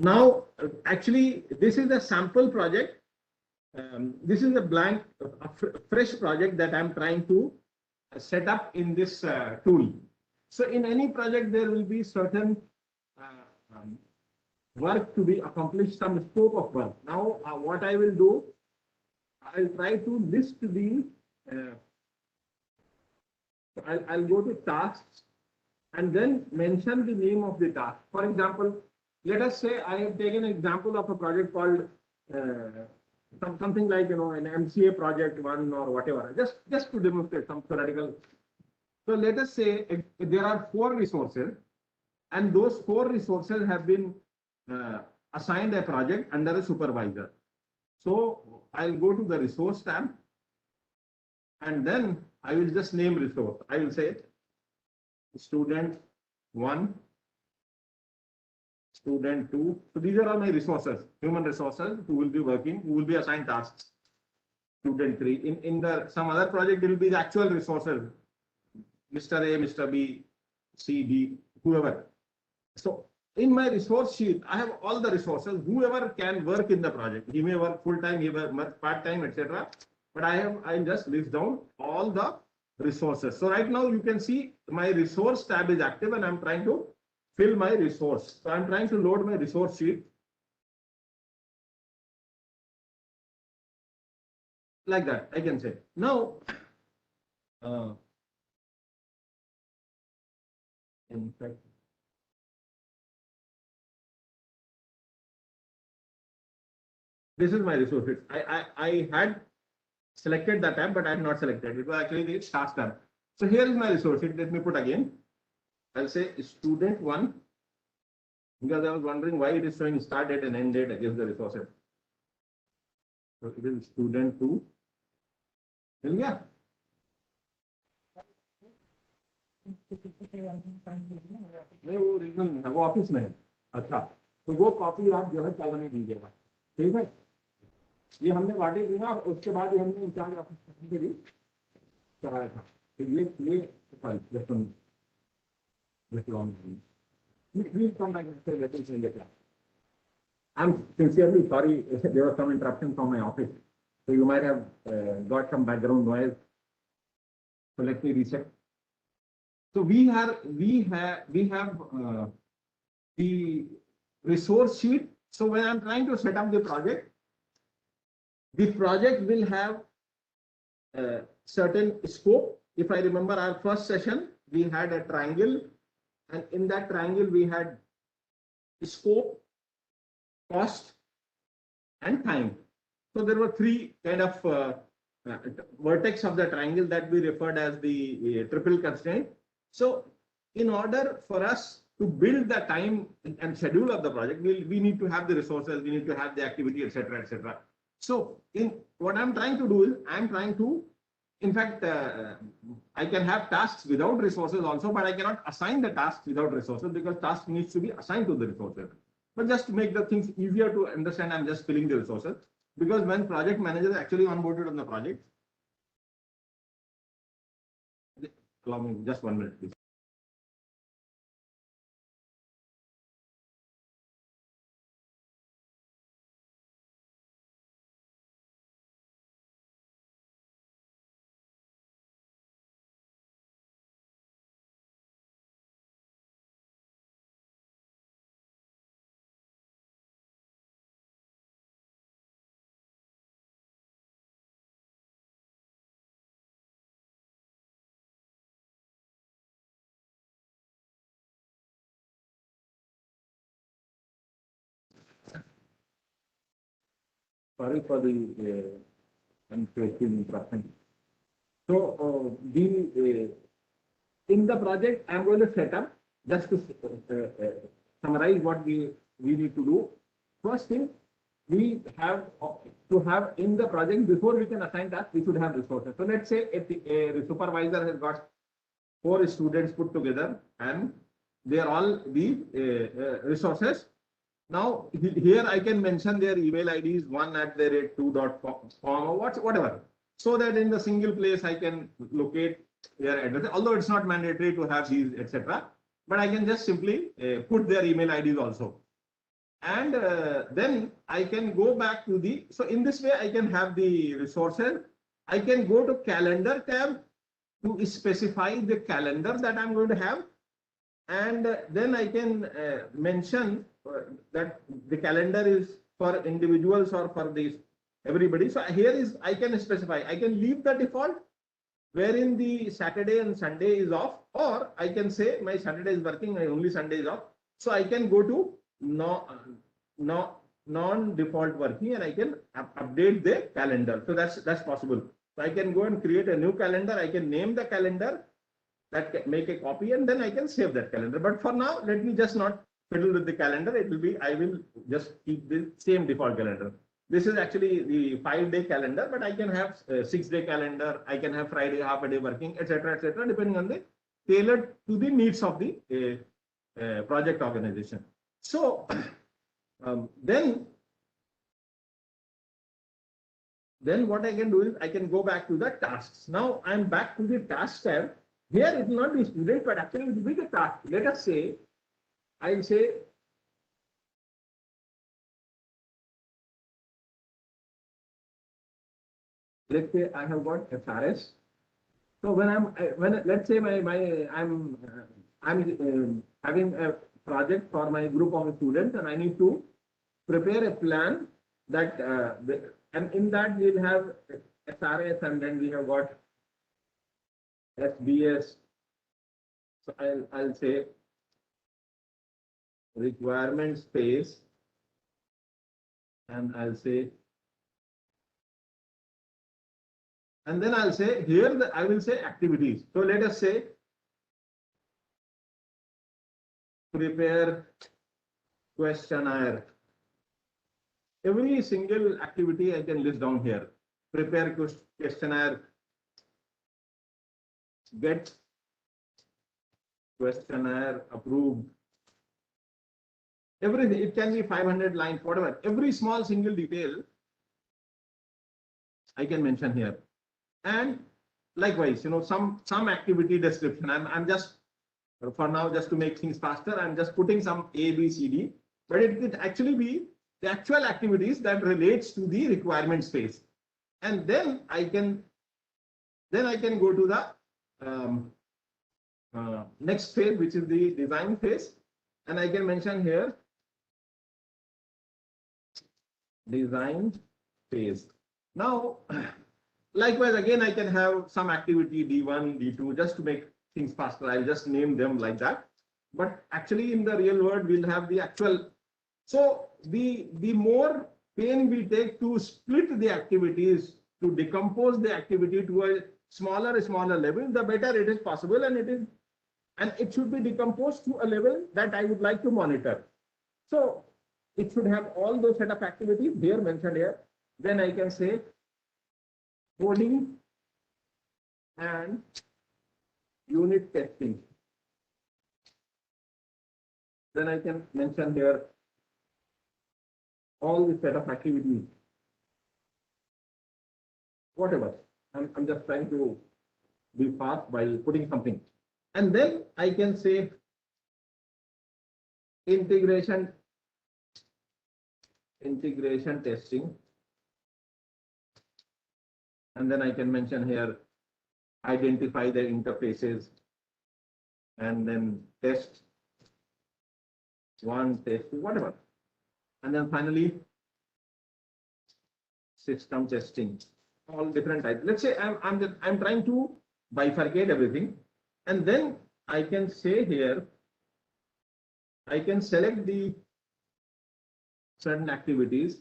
Now, actually, this is a sample project. This is a blank, fresh project that I'm trying to set up in this tool. So in any project, there will be certain work to be accomplished, some scope of work. Now, what I will do, I'll try to list the, I'll go to tasks and then mention the name of the task. For example, let us say I have taken an example of a project called something like, an MCA project one or whatever, just to demonstrate some theoretical. So let us say there are 4 resources, and those 4 resources have been assigned a project under a supervisor. So I'll go to the resource tab, and then I will just name resource. I will say student 1, student 2. So these are all my resources, human resources who will be working, who will be assigned tasks. Student 3. In the some other project, it will be the actual resources, Mr. A, Mr. B, C, D, whoever. So in my resource sheet, I have all the resources, whoever can work in the project. He may work full time, he may work part time, etc. But I just list down all the resources. So right now you can see my resource tab is active, and I'm trying to fill my resource. So I'm trying to load my resource sheet like that. I can say now. In fact, this is my resource sheet. I had selected that tab, but I had not selected. It was actually the task tab. So here is my resource sheet. Let me put again. I'll say student 1, because I was wondering why it is showing start date and end date against the resources. So it is student 2. Yeah. नहीं वो reason है, वो office में है. अच्छा, तो वो copy आप जो है कल हमें दीजिएगा, ठीक है. ये हमने वाटे दिया, उसके बाद ये हमने इंचार्ज ऑफिस के लिए कराया था. तो ये please come back and say let us in the class. I'm sincerely sorry, there was some interruption from my office, so you might have got some background noise. So let me reset. So we have the resource sheet. So when I'm trying to set up the project will have certain scope. If I remember our first session, we had a triangle, and in that triangle we had scope, cost, and time. So there were 3 kind of vertex of the triangle that we referred as the triple constraint. So in order for us to build the time and schedule of the project, we need to have the resources, we need to have the activity, etc., etc. So in what I'm trying to do is I'm trying to, in fact, I can have tasks without resources also, but I cannot assign the tasks without resources because task needs to be assigned to the resources. But just to make the things easier to understand, I'm just filling the resources, because when project manager is actually onboarded on the project, allow me just 1 minute, please. Sorry for the unforeseen interruption. So in the project, I'm going to set up, just to summarize what we need to do. First thing, we have to have in the project, before we can assign tasks, we should have resources. So let's say if a supervisor has got 4 students put together and they are all the resources. Now here I can mention their email IDs 1@2.com or whatever, so that in the single place I can locate their address. Although it's not mandatory to have these, etc., but I can just simply put their email IDs also. And then I can go back to the, so in this way I can have the resources. I can go to calendar tab to specify the calendar that I'm going to have. And then I can mention that the calendar is for individuals or for these everybody. So here is, I can specify, I can leave the default wherein the Saturday and Sunday is off, or I can say my Saturday is working, my only Sunday is off. So I can go to non-default working and I can update the calendar. So that's possible. So I can go and create a new calendar. I can name the calendar, that make a copy, and then I can save that calendar. But for now, let me just not fiddle with the calendar. It will be, I will just keep the same default calendar. This is actually the 5-day calendar, but I can have a 6-day calendar. I can have Friday, half a day working, etc., depending on the tailored to the needs of the project organization. So then what I can do is I can go back to the tasks. Now I'm back to the task tab. Here it will not be student, but actually it will be the task. Let us say, I'll say, let's say I have got SRS. So when let's say I'm having a project for my group of students, and I need to prepare a plan that and in that we'll have SRS, and then we have got SBS. So I'll say requirement space, and I'll say, and then I'll say here I will say activities. So let us say prepare questionnaire. Every single activity I can list down here. Prepare questionnaire, get questionnaire approved. Everything, it can be 500 lines, whatever. Every small single detail I can mention here. And likewise, some activity description. I'm just, for now, just to make things faster, I'm just putting some A, B, C, D, but it could actually be the actual activities that relates to the requirement space. And then I can go to the next phase, which is the design phase. And I can mention here design phase. Now, likewise, again, I can have some activity D1, D2, just to make things faster. I'll just name them like that. But actually, in the real world, we'll have the actual. So the more pain we take to split the activities, to decompose the activity to a smaller level, the better it is possible, and it should be decomposed to a level that I would like to monitor. So it should have all those set of activities here mentioned here. Then I can say coding and unit testing. Then I can mention here all the set of activities, whatever. I'm just trying to be fast by putting something. And then I can say integration testing. And then I can mention here, identify the interfaces, and then test 1, test 2, whatever. And then finally, system testing, all different types. Let's say I'm trying to bifurcate everything. And then I can say here, I can select the certain activities,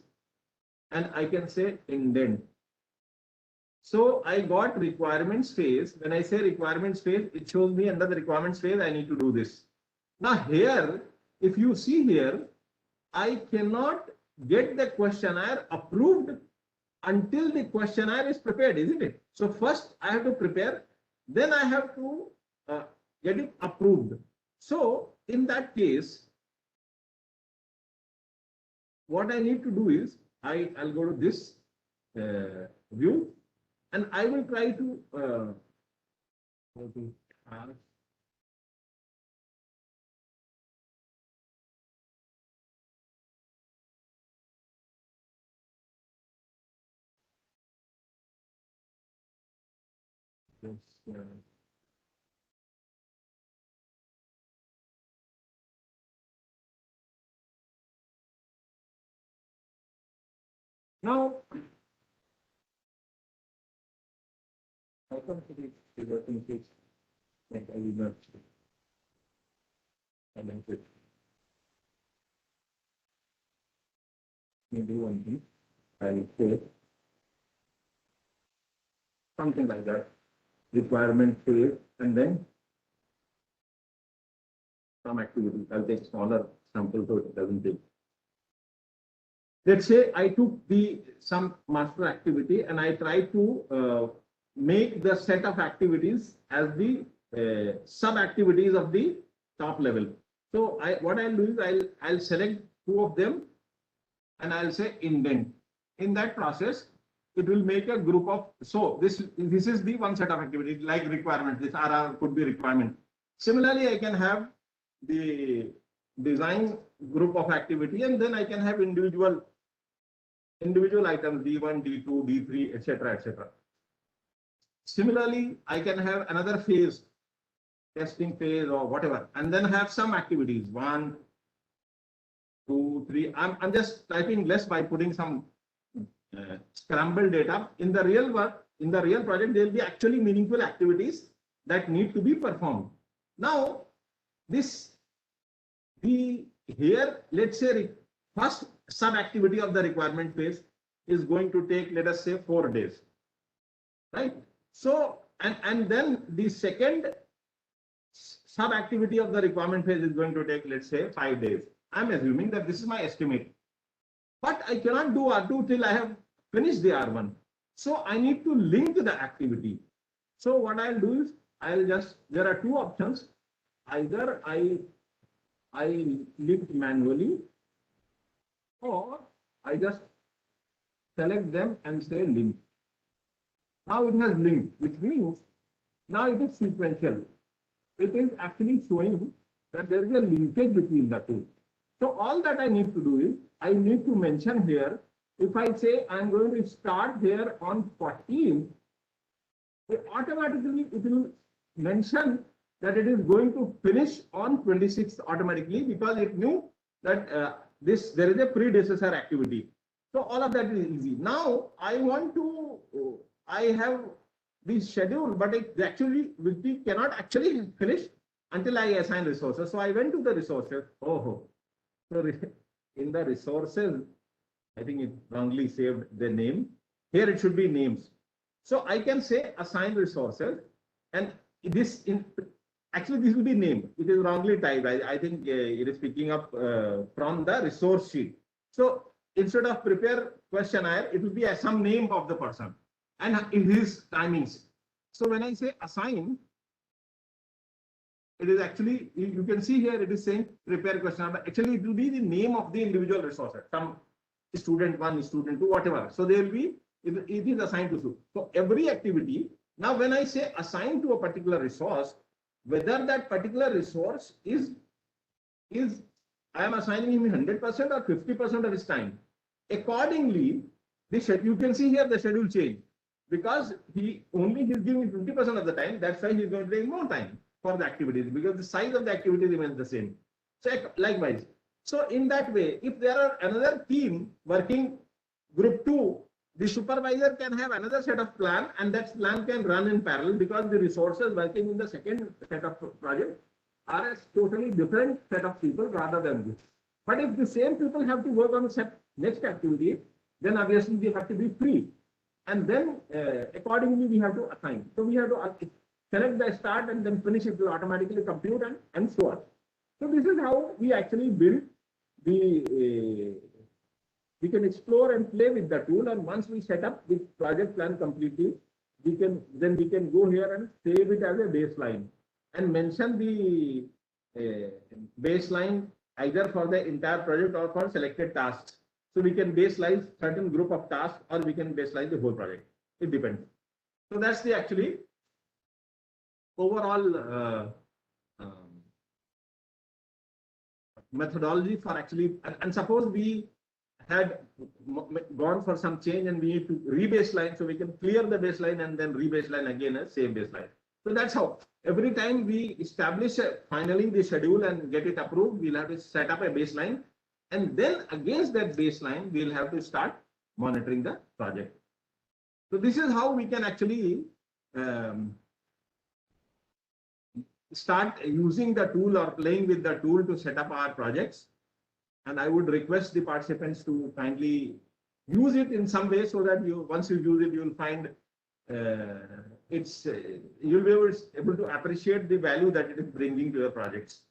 and I can say indent. So I got requirements phase. When I say requirements phase, it shows me under the requirements phase, I need to do this. Now here, if you see here, I cannot get the questionnaire approved until the questionnaire is prepared, isn't it? So first I have to prepare, then I have to get it approved. So in that case, what I need to do is I'll go to this view, and I will try to Now, I come to the working case. Like I will not. I don't it. Maybe one thing. I'll say something like that. Requirement phase and then some activity. I'll take smaller sample so it doesn't take. Let's say I took some master activity and I try to make the set of activities as the sub activities of the top level. So what I'll do is I'll select two of them and I'll say indent. In that process, it will make a group of, so this is the one set of activities like requirement. This RR could be requirement. Similarly, I can have the design group of activity and then I can have individual items D1, D2, D3, etc., etc. Similarly, I can have another phase, testing phase or whatever, and then have some activities 1, 2, 3. I'm just typing less by putting some scrambled data. In the real work, in the real project, there will be actually meaningful activities that need to be performed. Now, here, let's say first sub activity of the requirement phase is going to take, let us say, 4 days, right? So, and then the second sub activity of the requirement phase is going to take, let's say, 5 days. I'm assuming that this is my estimate, but I cannot do R2 till I have finished the R1. So I need to link the activity. So what I'll do is there are two options. Either I link manually, or I just select them and say link. Now it has linked, which means now it is sequential. It is actually showing that there is a linkage between the two. So all that I need to do is I need to mention here, if I say I'm going to start here on 14, automatically it will mention that it is going to finish on 26th automatically, because it knew that there is a predecessor activity. So all of that is easy. Now I have this schedule, but it actually we cannot actually finish until I assign resources. So I went to the resources. So in the resources, I think it wrongly saved the name. Here it should be names. So I can say assign resources, and actually this will be name. It is wrongly typed. I think it is picking up from the resource sheet. So instead of prepare questionnaire, it will be some name of the person and his timings. So when I say assign, it is actually, you can see here it is saying prepare questionnaire, but actually it will be the name of the individual resources, some student 1, student 2, whatever. So there will be, it is assigned to. So every activity, now when I say assign to a particular resource, whether that particular resource is I am assigning him 100% or 50% of his time. Accordingly, you can see here the schedule change, because he's giving 50% of the time. That's why he's going to take more time for the activities, because the size of the activity remains the same. So likewise. So in that way, if there are another team working group 2, the supervisor can have another set of plan, and that plan can run in parallel, because the resources working in the second set of project are a totally different set of people rather than this. But if the same people have to work on the next activity, then obviously they have to be free. And then accordingly we have to assign. So we have to select the start and then finish. It will automatically compute and so on. So this is how we actually build we can explore and play with the tool, and once we set up the project plan completely, we can go here and save it as a baseline and mention the baseline either for the entire project or for selected tasks. So we can baseline certain group of tasks, or we can baseline the whole project. It depends. So that's the actually overall methodology for actually, and suppose we had gone for some change and we need to re-baseline, so we can clear the baseline and then re-baseline again as same baseline. So that's how every time we establish finally the schedule and get it approved, we'll have to set up a baseline. And then against that baseline, we'll have to start monitoring the project. So this is how we can actually start using the tool or playing with the tool to set up our projects. And I would request the participants to kindly use it in some way so that you, once you use it, you'll find you'll be able to appreciate the value that it is bringing to your projects.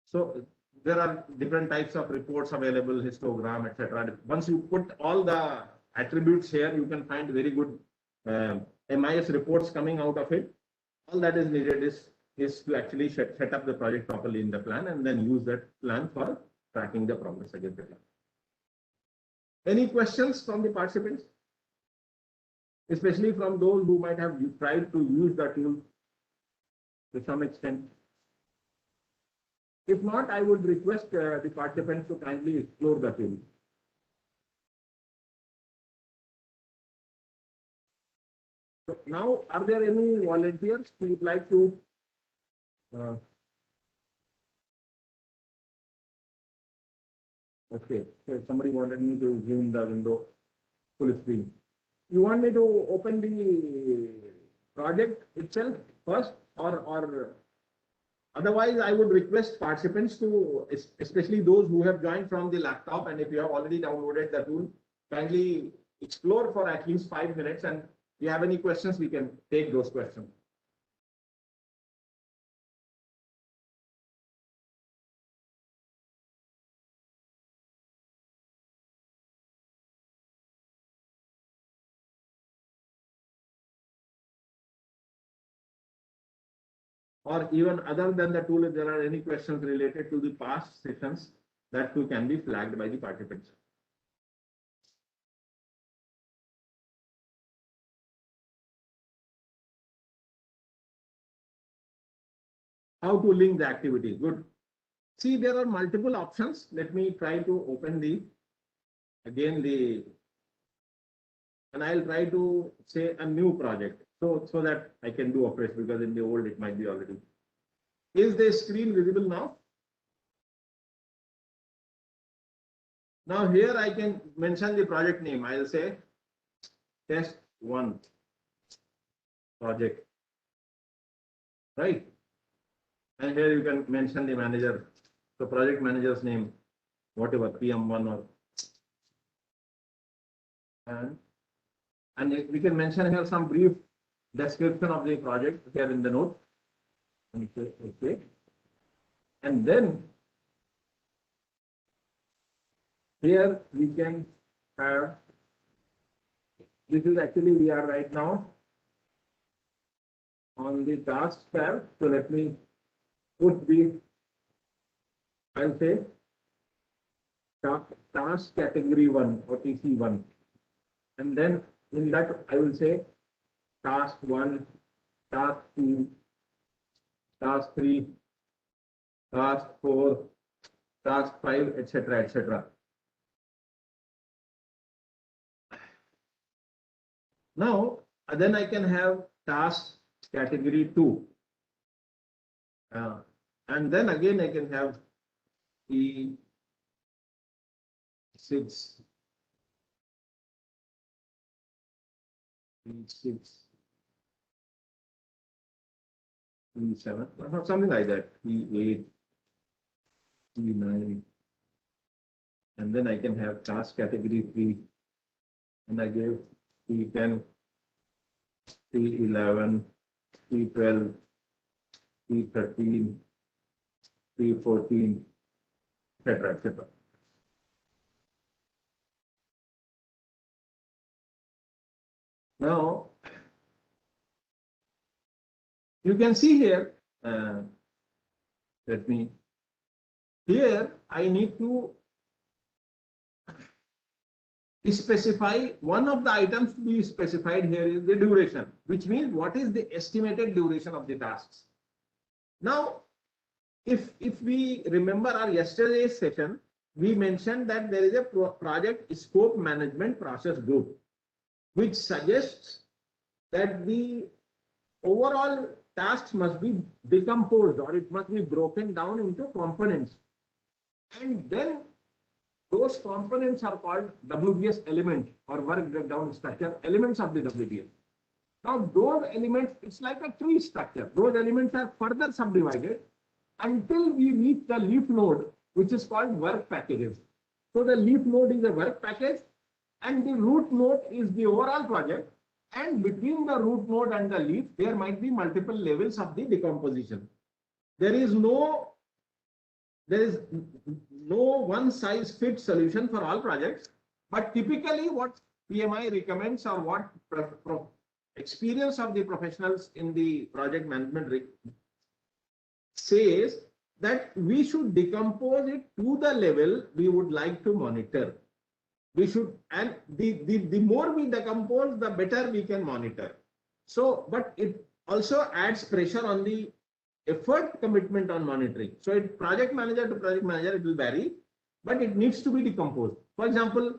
So there are different types of reports available, histogram, etc. Once you put all the attributes here, you can find very good MIS reports coming out of it. All that is needed is to actually set up the project properly in the plan and then use that plan for tracking the progress against the plan. Any questions from the participants? Especially from those who might have tried to use the tool to some extent. If not, I would request the participants to kindly explore the tool. So now, are there any volunteers who would like to okay, so somebody wanted me to zoom the window full screen. You want me to open the project itself first, or otherwise I would request participants to, especially those who have joined from the laptop, and if you have already downloaded the tool, kindly explore for at least 5 minutes, and if you have any questions, we can take those questions. Or even other than the tool, if there are any questions related to the past sessions, that too can be flagged by the participants. How to link the activities? Good. See, there are multiple options. Let me try to open and I'll try to say a new project so that I can do afresh, because in the old it might be already. Is the screen visible now? Now here I can mention the project name. I'll say test 1 project, right? And here you can mention the manager, the project manager's name, whatever, PM1 or, and we can mention here some brief description of the project here in the note. Okay. And then here we can have, this is actually, we are right now on the task tab. So let me put I'll say task category 1 or TC1. And then in that I will say task 1, task 2, task 3, task 4, task 5, etc., etc. Now, then I can have task category 2. And then again I can have E6, E6, E7, something like that, E8, E9, and then I can have task category 3, and I give E10, E11, E12, E13, E14, etc., etc. Now, you can see here, here I need to specify one of the items to be specified here is the duration, which means what is the estimated duration of the tasks. Now, if we remember our yesterday's session, we mentioned that there is a project scope management process group, which suggests that the overall tasks must be decomposed or it must be broken down into components. And then those components are called WBS elements or work breakdown structure elements of the WBS. Now those elements, it's like a tree structure. Those elements are further subdivided until we reach the leaf node, which is called work packages. So the leaf node is a work package and the root node is the overall project. And between the root node and the leaf, there might be multiple levels of the decomposition. There is no one size fits solution for all projects, but typically what PMI recommends or what experience of the professionals in the project management says that we should decompose it to the level we would like to monitor. We should, and the more we decompose, the better we can monitor. So, but it also adds pressure on the effort commitment on monitoring. So, it project manager to project manager, it will vary, but it needs to be decomposed. For example,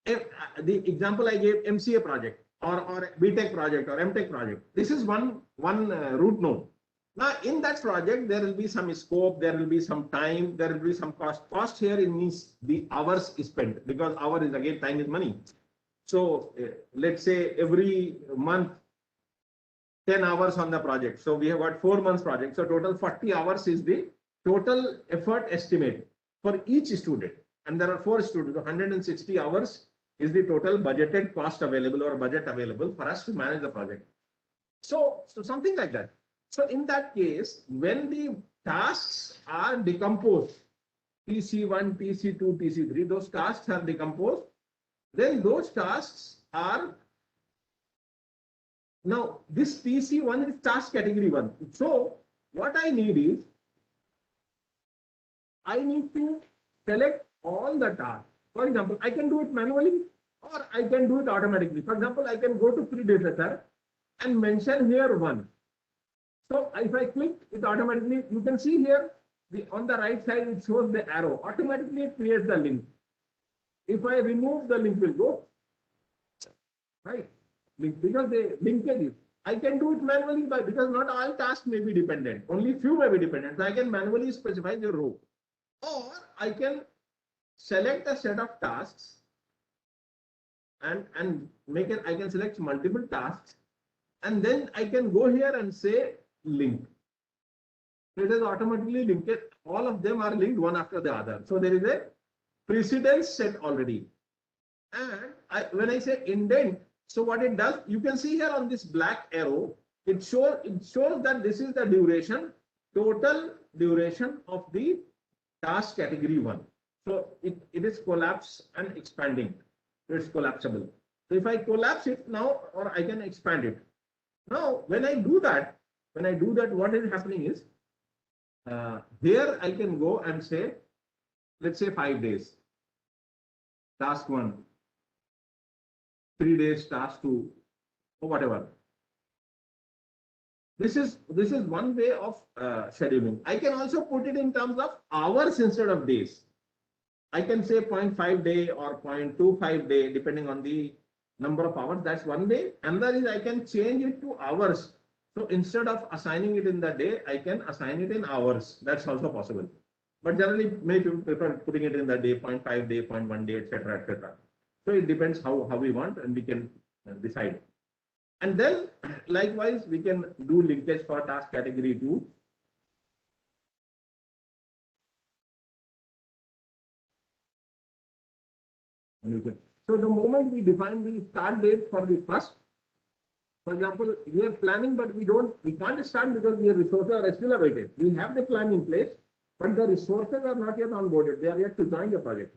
if, the example I gave, MCA project or BTech project or MTech project. This is one root node. Now, in that project, there will be some scope, there will be some time, there will be some cost. Cost here it means the hours spent, because hour is again time is money. So let's say every month, 10 hours on the project. So we have got 4 months project. So total 40 hours is the total effort estimate for each student. And there are 4 students, so 160 hours is the total budgeted cost available or budget available for us to manage the project. So something like that. So in that case, when the tasks are decomposed, TC1, TC2, TC3, those tasks are decomposed, then those tasks are, now this TC1 is task category 1. So what I need is, I need to select all the tasks. For example, I can do it manually or I can do it automatically. For example, I can go to Predecessor and mention here 1. So if I click, it automatically, you can see here, on the right side, it shows the arrow. Automatically, it creates the link. If I remove, the link will go, right? Because the linkage is, I can do it manually because not all tasks may be dependent. Only few may be dependent. So I can manually specify the row. Or I can select a set of tasks and make it, I can select multiple tasks. And then I can go here and say link. It is automatically linked. All of them are linked one after the other. So there is a precedence set already. And when I say indent, so what it does, you can see here on this black arrow, it shows that this is the duration, total duration of the task category 1. So it is collapse and expanding. It's collapsible. So if I collapse it now, or I can expand it. Now, when I do that, what is happening is, here I can go and say, let's say 5 days, task 1, 3 days, task 2, or whatever. This is one way of scheduling. I can also put it in terms of hours instead of days. I can say 0.5 day or 0.25 day, depending on the number of hours. That's one way. Another is I can change it to hours. So instead of assigning it in the day, I can assign it in hours. That's also possible. But generally, many people prefer putting it in the day, 0.5 day, 0.1 day, etc., etc. So it depends how we want, and we can decide. And then likewise, we can do linkage for task category 2. So the moment we define the start date for the first, for example, we are planning, but we can't start because the resources are still awaited. We have the plan in place, but the resources are not yet onboarded. They are yet to join the project.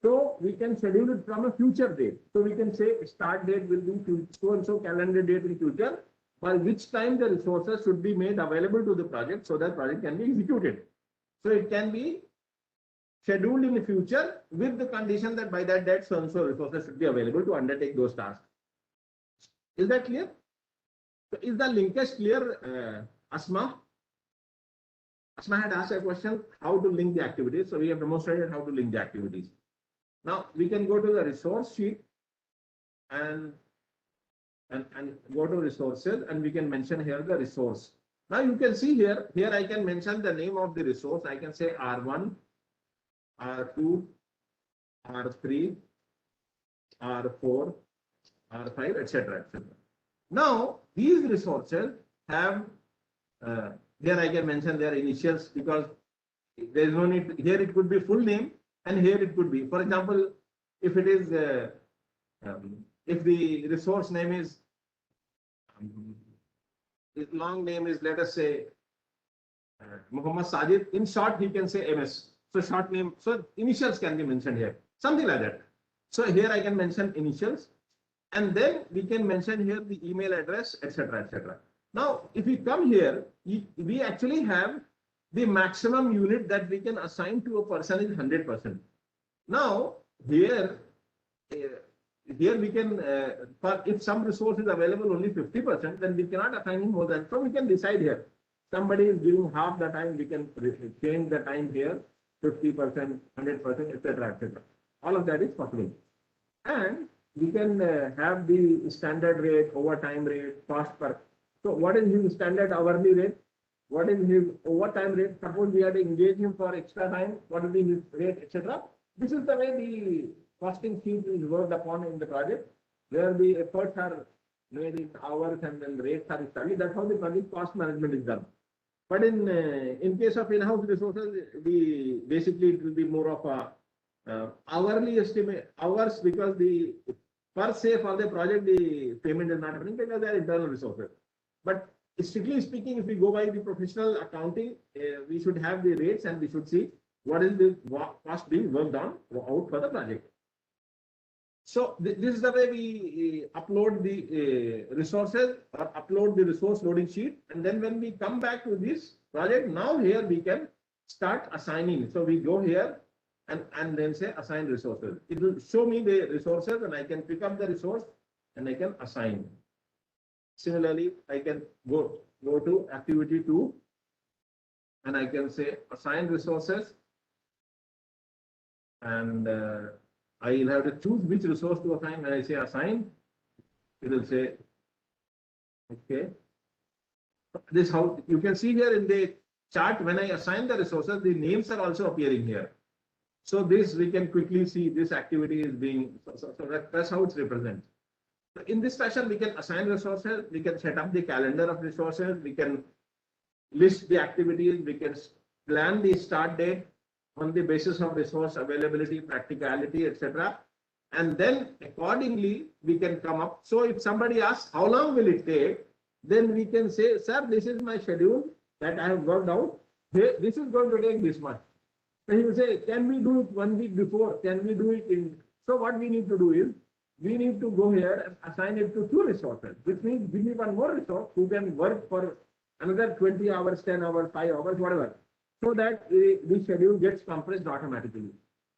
So we can schedule it from a future date. So we can say start date will be so and so calendar date in future, by which time the resources should be made available to the project so that project can be executed. So it can be scheduled in the future with the condition that by that date so and so resources should be available to undertake those tasks. Is that clear? So is the linkage clear, Asma? Asma had asked a question, how to link the activities. So we have demonstrated how to link the activities. Now we can go to the resource sheet and and go to resources, and we can mention here the resource. Now you can see here I can mention the name of the resource. I can say R1, R2, R3, R4, R5, etc., etc. Now these resources have here I can mention their initials, because there is no need. Here it could be full name, and here it could be, for example, if it is if the resource name is his long name is, let us say, Muhammad Sajid. In short, he can say MS. So short name, so initials can be mentioned here, something like that. So here I can mention initials, and then we can mention here the email address, etc., etc. Now, if we come here, we actually have the maximum unit that we can assign to a person is 100%. Now, here we can, if some resource is available only 50%, then we cannot assign him more than. So we can decide here. Somebody is giving half the time, we can change the time here, 50%, 100%, etc., etc. All of that is possible. And we can have the standard rate, overtime rate, cost per. So what is his standard hourly rate? What is his overtime rate? Suppose we had to engage him for extra time, what will be his rate, etc. This is the way the costing sheet is worked upon in the project, where the efforts are made in hours and then rates are studied. That's how the project cost management is done. But in case of in-house resources, basically it will be more of a hourly estimate, hours, because the per se for the project the payment is not happening because they are internal resources. But strictly speaking, if we go by the professional accounting, we should have the rates, and we should see what is the cost being worked on out for the project. So this is the way we upload the resources, or upload the resource loading sheet. And then when we come back to this project, now here we can start assigning. So we go here and then say assign resources. It will show me the resources, and I can pick up the resource and I can assign. Similarly, I can go to activity 2, and I can say assign resources, and I will have to choose which resource to assign. When I say assign, it will say, okay. This how you can see here in the chart, when I assign the resources, the names are also appearing here. So this we can quickly see this activity is being, so that's how it's represented. In this fashion, we can assign resources, we can set up the calendar of resources, we can list the activities, we can plan the start date on the basis of resource availability, practicality, etc. And then accordingly, we can come up. So if somebody asks, how long will it take? Then we can say, sir, this is my schedule that I have worked out. This is going to take this much. And he will say, can we do it 1 week before? Can we do it in? So what we need to do is, we need to go here and assign it to 2 resources, which means give me 1 more resource who can work for another 20 hours, 10 hours, 5 hours, whatever, so that the schedule gets compressed automatically.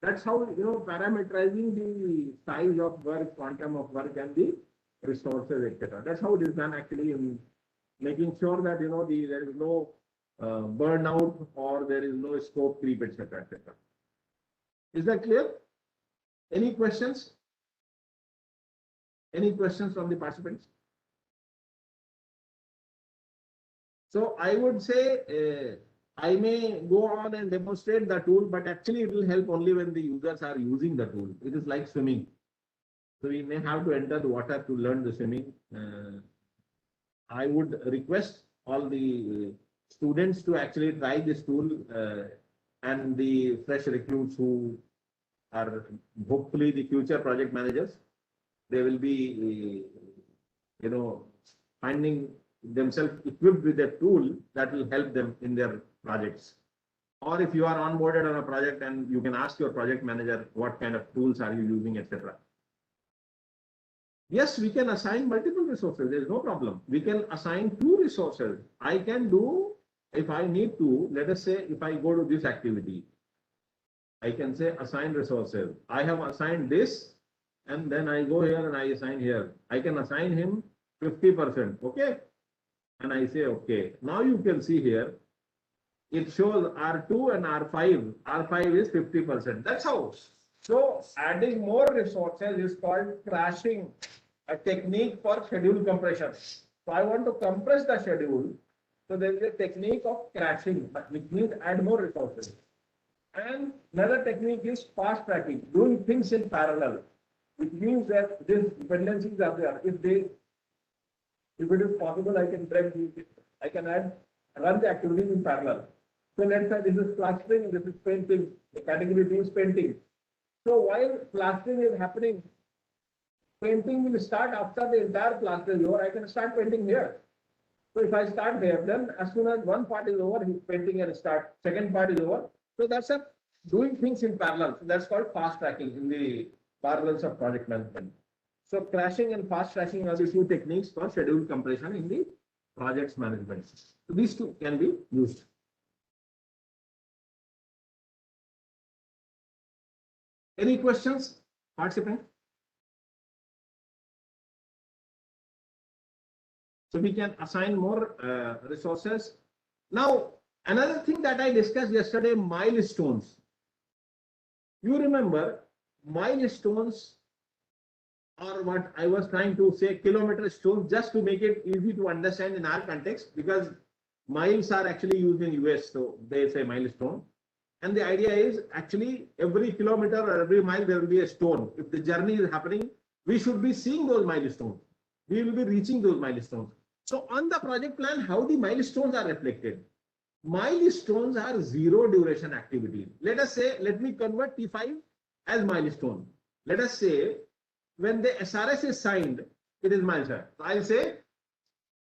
That's how, parameterizing the size of work, quantum of work, and the resources, etc. That's how it is done actually, in making sure that, there is no burnout, or there is no scope creep, etc., etc. Is that clear? Any questions? Any questions from the participants? So I would say I may go on and demonstrate the tool, but actually it will help only when the users are using the tool. It is like swimming. So we may have to enter the water to learn the swimming. I would request all the students to actually try this tool, and the fresh recruits who are hopefully the future project managers. They will be, finding themselves equipped with a tool that will help them in their projects. Or if you are onboarded on a project, and you can ask your project manager what kind of tools are you using, etc. Yes, we can assign multiple resources. There is no problem. We can assign 2 resources. I can do, if I need to, let us say, if I go to this activity, I can say assign resources. I have assigned this. And then I go here and I assign here. I can assign him 50%. Okay. And I say, okay. Now you can see here, it shows R2 and R5. R5 is 50%. That's how. So adding more resources is called crashing a technique for schedule compression. So I want to compress the schedule. So there is a technique of crashing, which means add more resources. And another technique is fast tracking, doing things in parallel, which means that these dependencies are there. If it is possible, I can run the activities in parallel. So let's say this is plastering, this is painting, the category 2 is painting. So while plastering is happening, painting will start after the entire plaster is over. I can start painting here. So if I start here, then as soon as one part is over, his painting can start. Second part is over. So that's a doing things in parallel. So that's called fast tracking in the parallels of project management. So crashing and fast tracking are the two techniques for schedule compression in the projects management. So these two can be used. Any questions, participant? So we can assign more resources. Now, another thing that I discussed yesterday, milestones. You remember milestones are what I was trying to say, kilometer stones, just to make it easy to understand in our context, because miles are actually used in US, so they say milestone. And the idea is actually every kilometer or every mile there will be a stone. If the journey is happening, we should be seeing those milestones. We will be reaching those milestones. So on the project plan, how the milestones are reflected? Milestones are zero duration activities. Let us say, let me convert T5 as milestone. Let us say when the SRS is signed, it is milestone. I'll say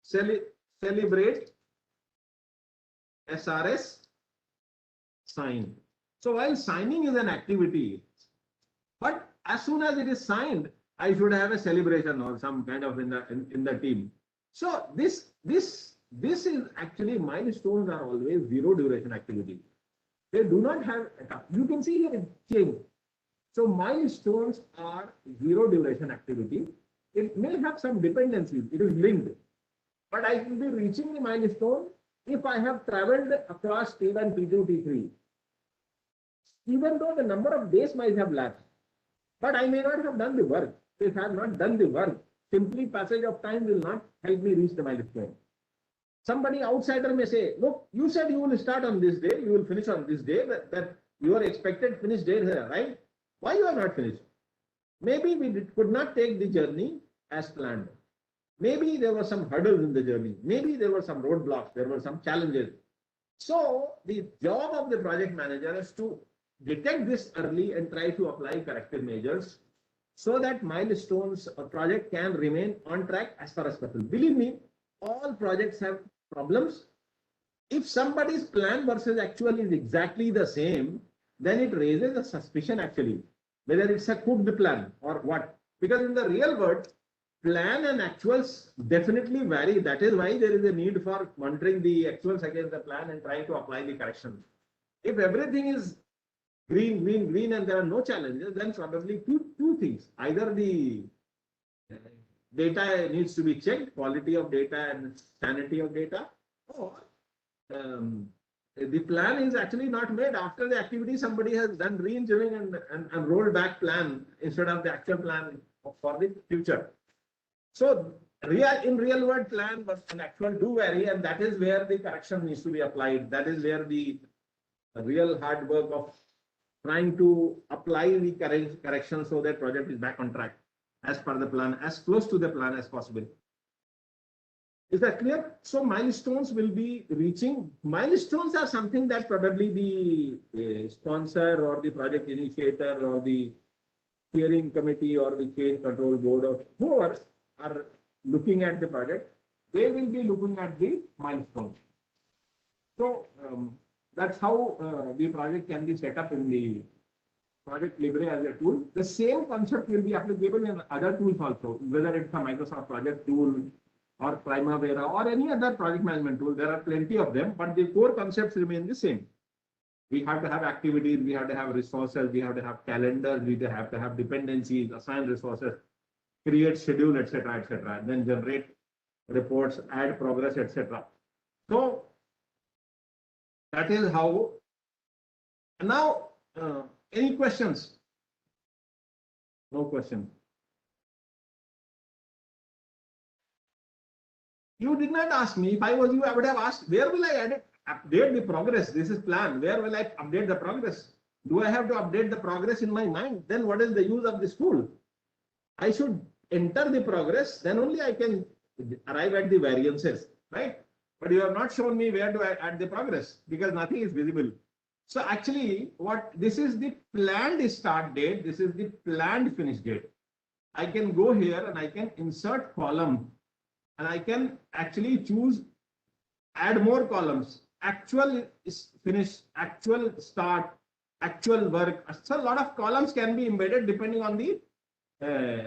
celebrate SRS sign. So while signing is an activity, but as soon as it is signed, I should have a celebration or some kind of in the team. So this is actually, milestones are always zero duration activity. They do not have, you can see here change. So milestones are zero duration activity. It may have some dependencies, it is linked, but I will be reaching the milestone if I have traveled across T1, T2, T3. Even though the number of days might have lapsed, but I may not have done the work. If I have not done the work, simply passage of time will not help me reach the milestone. Somebody outsider may say, look, you said you will start on this day, you will finish on this day, that your expected finish date here, right? Why you have not finished? Maybe we could not take the journey as planned. Maybe there were some hurdles in the journey. Maybe there were some roadblocks, there were some challenges. So the job of the project manager is to detect this early and try to apply corrective measures so that milestones or project can remain on track as far as possible. Believe me, all projects have problems. If somebody's plan versus actual is exactly the same, then it raises a suspicion actually, whether it's a cooked plan or what. Because in the real world, plan and actuals definitely vary. That is why there is a need for monitoring the actuals against the plan and trying to apply the correction. If everything is green, green, green, and there are no challenges, then probably two things. Either the data needs to be checked, quality of data and sanity of data, or the plan is actually not made. After the activity, somebody has done re-engineering and rolled back plan instead of the actual plan for the future. So in real world, plan and actual do vary, and that is where the correction needs to be applied. That is where the real hard work of trying to apply the correction so that project is back on track as per the plan, as close to the plan as possible. Is that clear? So milestones will be reaching. Milestones are something that probably the sponsor or the project initiator or the steering committee or the change control board or whoever are looking at the project, they will be looking at the milestones. So that's how the project can be set up in the Project Libre as a tool. The same concept will be applicable in other tools also, whether it's a Microsoft project tool or Primavera or any other project management tool. There are plenty of them, but the core concepts remain the same. We have to have activities, we have to have resources, we have to have calendars, we have to have dependencies, assign resources, create schedule, etc., then generate reports, add progress, etc. So that is how. Now, any questions? No question. You did not ask me. If I was you, I would have asked, where will I update the progress? This is plan. Where will I update the progress? Do I have to update the progress in my mind? Then what is the use of this tool? I should enter the progress, then only I can arrive at the variances, right? But you have not shown me where to add the progress because nothing is visible. So actually, what this is the planned start date, this is the planned finish date. I can go here and I can insert column and I can actually choose add more columns, actual finish, actual start, actual work. So a lot of columns can be embedded depending on the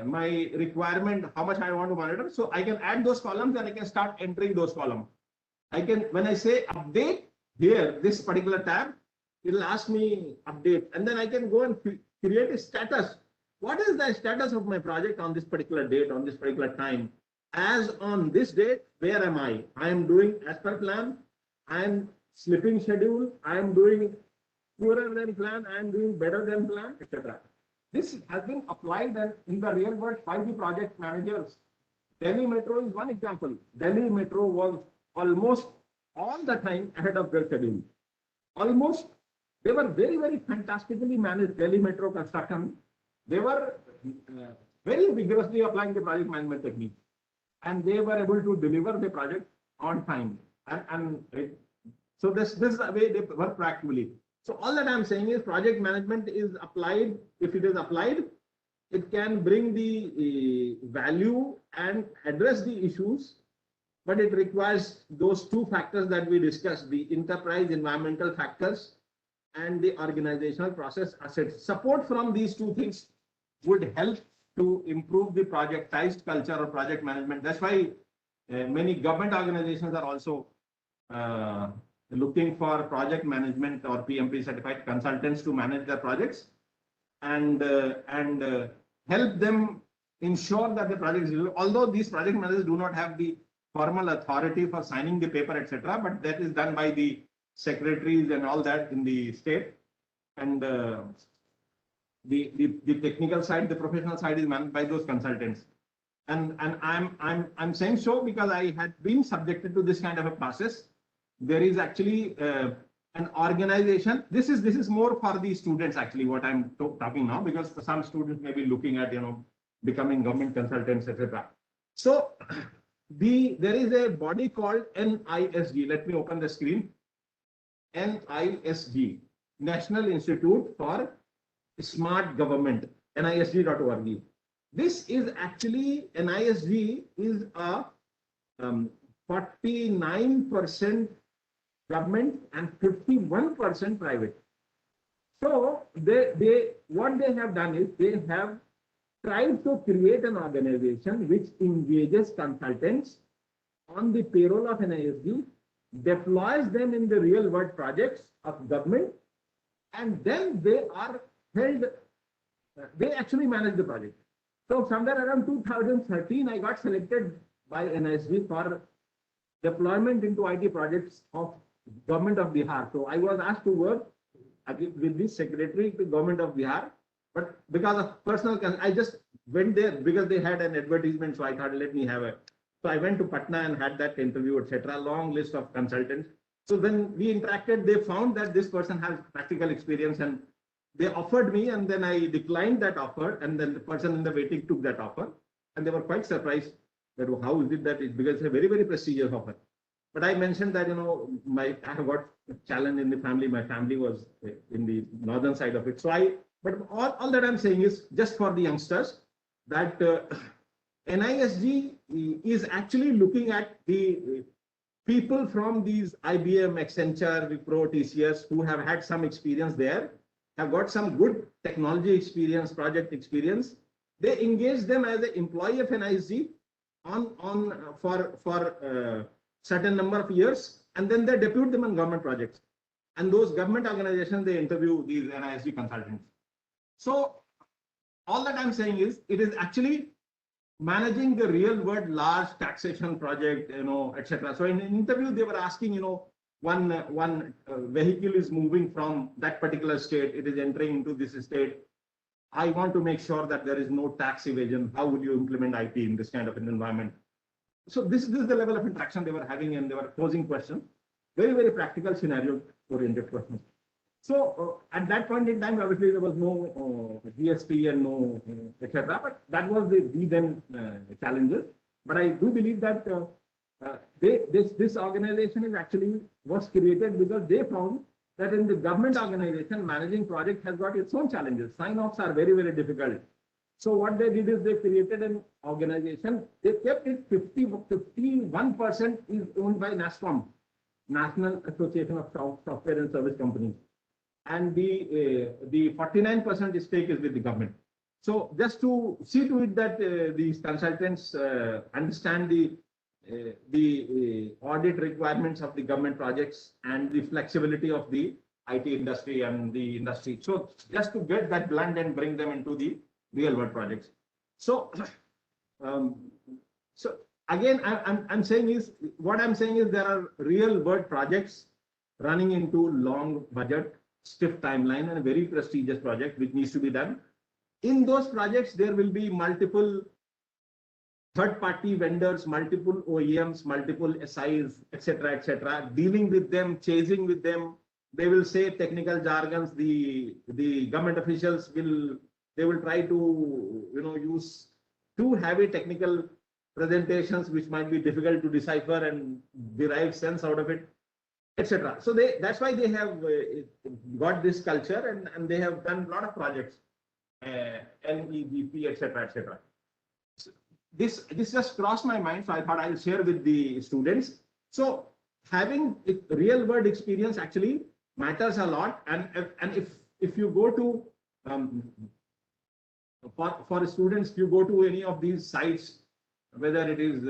my requirement, how much I want to monitor. So I can add those columns and I can start entering those columns. I can, when I say update here, this particular tab, it'll ask me update, and then I can go and create a status. What is the status of my project on this particular date, on this particular time? As on this date, where am I? I am doing as per plan. I am slipping schedule. I am doing poorer than plan. I am doing better than plan, etc. This has been applied in the real world by the project managers. Delhi Metro is one example. Delhi Metro was almost all the time ahead of their schedule. Almost, they were very, very fantastically managed. Delhi Metro construction. They were very vigorously applying the project management technique, and they were able to deliver the project on time. So this is the way they work practically. So all that I'm saying is project management is applied. If it is applied, it can bring the value and address the issues, but it requires those two factors that we discussed, the enterprise environmental factors and the organizational process assets. Support from these two things would help to improve the projectized culture of project management. That's why many government organizations are also looking for project management or PMP certified consultants to manage their projects and help them ensure that the project is, although these project managers do not have the formal authority for signing the paper, etc., but that is done by the secretaries and all that in the state, and the technical side, the professional side is managed by those consultants. And I'm saying so because I had been subjected to this kind of a process. There is actually an organization. This is more for the students actually what I'm talking now, because some students may be looking at becoming government consultants, etc. So there is a body called NISG. Let me open the screen. NISG, National Institute for Smart Government, NISG.org. This is actually, NISG is a 49% government and 51% private. So what they have done is they have tried to create an organization which engages consultants on the payroll of NISG, deploys them in the real world projects of government, and then they are held, they actually manage the project. So somewhere around 2013, I got selected by NISG for deployment into IT projects of government of Bihar. So I was asked to work with the secretary to government of Bihar, but because of personal, I just went there because they had an advertisement. So I thought, let me have a. So I went to Patna and had that interview, etc. Long list of consultants. So when we interacted, they found that this person has practical experience, and they offered me, and then I declined that offer, and then the person in the waiting took that offer, and they were quite surprised that how is it that it's, because it's a very, very prestigious offer. But I mentioned that, I have got a challenge in the family. My family was in the northern side of it. So but all that I'm saying is just for the youngsters that NISG is actually looking at the people from these IBM, Accenture, Wipro, TCS who have had some experience there, have got some good technology experience, project experience. They engage them as an employee of NISG for certain number of years, and then they depute them on government projects. And those government organizations, they interview these NISG consultants. So all that I'm saying is, it is actually managing the real world large taxation project, etc. So in an interview, they were asking, one vehicle is moving from that particular state, it is entering into this state. I want to make sure that there is no tax evasion. How would you implement IT in this kind of an environment? So this is the level of interaction they were having, and they were posing questions, very practical scenario oriented questions. So at that point in time, obviously there was no GST and no etc. But that was the then challenges. But I do believe that this organization is actually was created because they found that in the government organization, managing project has got its own challenges. Sign-offs are very difficult. So what they did is they created an organization. They kept it 51% is owned by NASSCOM, National Association of Software and Service Companies, and the 49% stake is with the government. So just to see to it that these consultants understand the audit requirements of the government projects and the flexibility of the IT industry and the industry. So just to get that blend and bring them into the real world projects. So, so again, I'm saying is what I'm saying is there are real world projects running into long budget, stiff timeline, and a very prestigious project which needs to be done. In those projects, there will be multiple third-party vendors, multiple OEMs, multiple SIs, etc., dealing with them, chasing with them. They will say technical jargons. The government officials will try to use too heavy technical presentations which might be difficult to decipher and derive sense out of it, etc. So that's why they have got this culture, and they have done a lot of projects, NEBP, etc. So this just crossed my mind, so I thought I'll share with the students. So having real world experience actually matters a lot, and if you go to for students, if you go to any of these sites, whether it is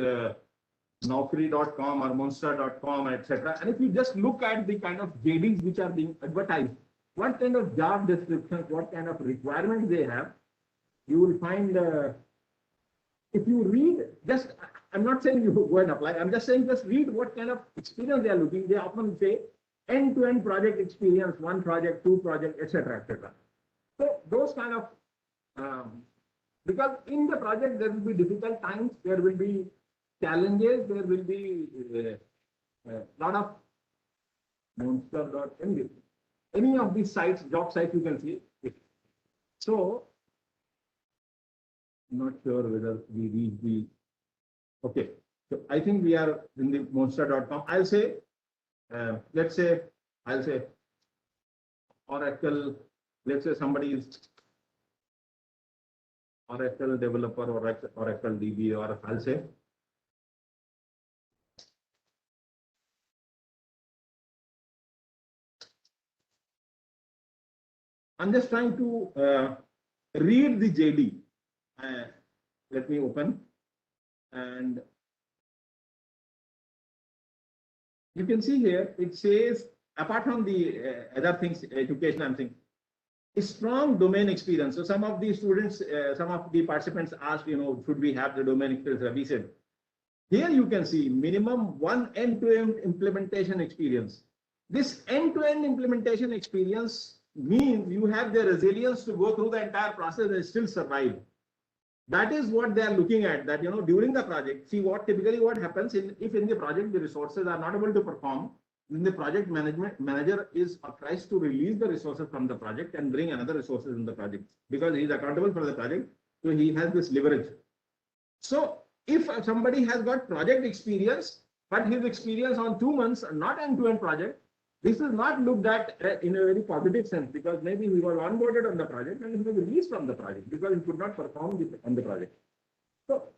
Naukri.com or Monster.com, etc., and if you just look at the kind of JDs which are being advertised, what kind of job descriptions, what kind of requirements they have, you will find. If you read, I'm not saying you go and apply. I'm just saying just read what kind of experience they are looking. They often say end-to-end project experience, 1 project, 2 project, etc. So those kind of because in the project there will be difficult times, there will be challenges, there will be a lot of Monster.com, any of these sites, job sites you can see. So not sure whether we read the. Okay, so I think we are in the Monster.com. I'll say, let's say, I'll say Oracle. Let's say somebody is Oracle developer or Oracle DB, or I'll say I'm just trying to read the JD. Let me open, and you can see here it says, apart from the other things, education, I'm saying a strong domain experience. So some of the students, some of the participants asked, should we have the domain experience? We said, here you can see minimum 1 end-to-end implementation experience. This end-to-end implementation experience means you have the resilience to go through the entire process and still survive. That is what they are looking at, that during the project, see what happens if in the project the resources are not able to perform, then the project manager is authorized to release the resources from the project and bring another resources in the project, because he is accountable for the project, so he has this leverage. So if somebody has got project experience, but his experience on 2 months, not end-to-end project, this is not looked at in a very positive sense, because maybe he was onboarded on the project and he was released from the project because he could not perform on the project. So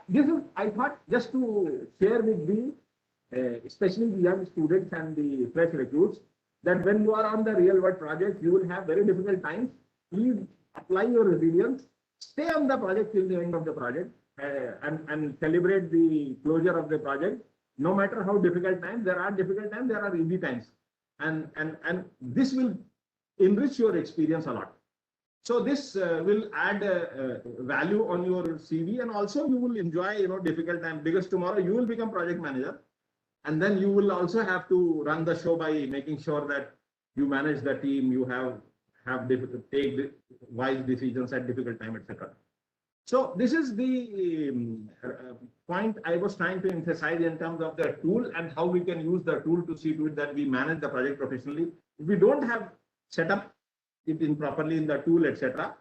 this is, I thought, just to share with the especially the young students and the fresh recruits, that when you are on the real world project, you will have very difficult times. Please apply your resilience, stay on the project till the end of the project, and celebrate the closure of the project. No matter how difficult times, there are difficult times, there are easy times, and this will enrich your experience a lot. So this will add value on your CV, and also you will enjoy difficult time, because tomorrow you will become project manager, and then you will also have to run the show by making sure that you manage the team, you have to take wise decisions at difficult time, etc. So this is the point I was trying to emphasize in terms of the tool and how we can use the tool to see to it that we manage the project professionally. If we don't have set up it in properly in the tool, etc.,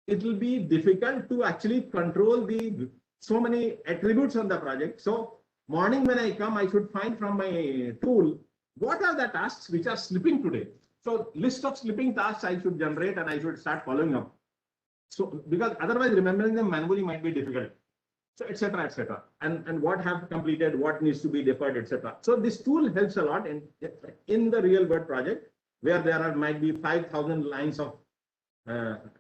it will be difficult to actually control the so many attributes on the project. So morning when I come, I should find from my tool what are the tasks which are slipping today. So list of slipping tasks I should generate and I should start following up. So because otherwise remembering them manually might be difficult. So etc. etc. And what have completed, what needs to be deferred, etc. So this tool helps a lot in the real world project where there are might be 5,000 lines of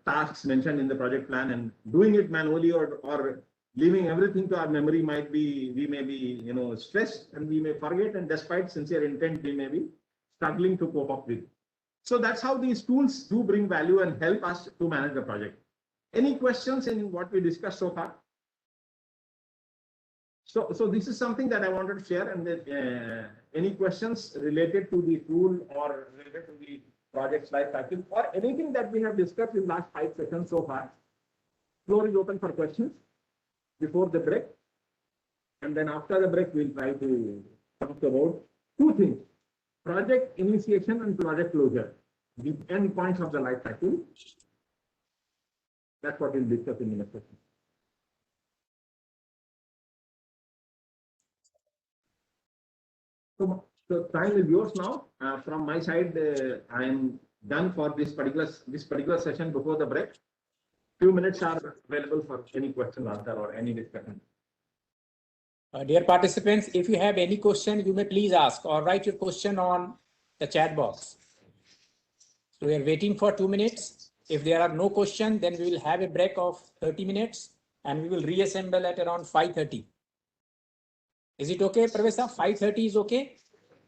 tasks mentioned in the project plan, and doing it manually or leaving everything to our memory might be, we may be stressed and we may forget, and despite sincere intent we may be struggling to cope up with. So that's how these tools do bring value and help us to manage the project. Any questions in what we discussed so far? So this is something that I wanted to share, and any questions related to the tool or related to the project's life cycle or anything that we have discussed in last 5 sessions so far. Floor is open for questions before the break, and then after the break we'll try to talk about 2 things: project initiation and project closure, the end points of the life cycle. That's what we'll discuss in the next session. So time is yours now. From my side, I am done for this particular session before the break. Few minutes are available for any question, answer, or any discussion. Dear participants, if you have any question, you may please ask or write your question on the chat box. So we are waiting for 2 minutes. If there are no questions, then we will have a break of 30 minutes and we will reassemble at around 5:30. Is it okay, Pravesa? 5:30 is okay?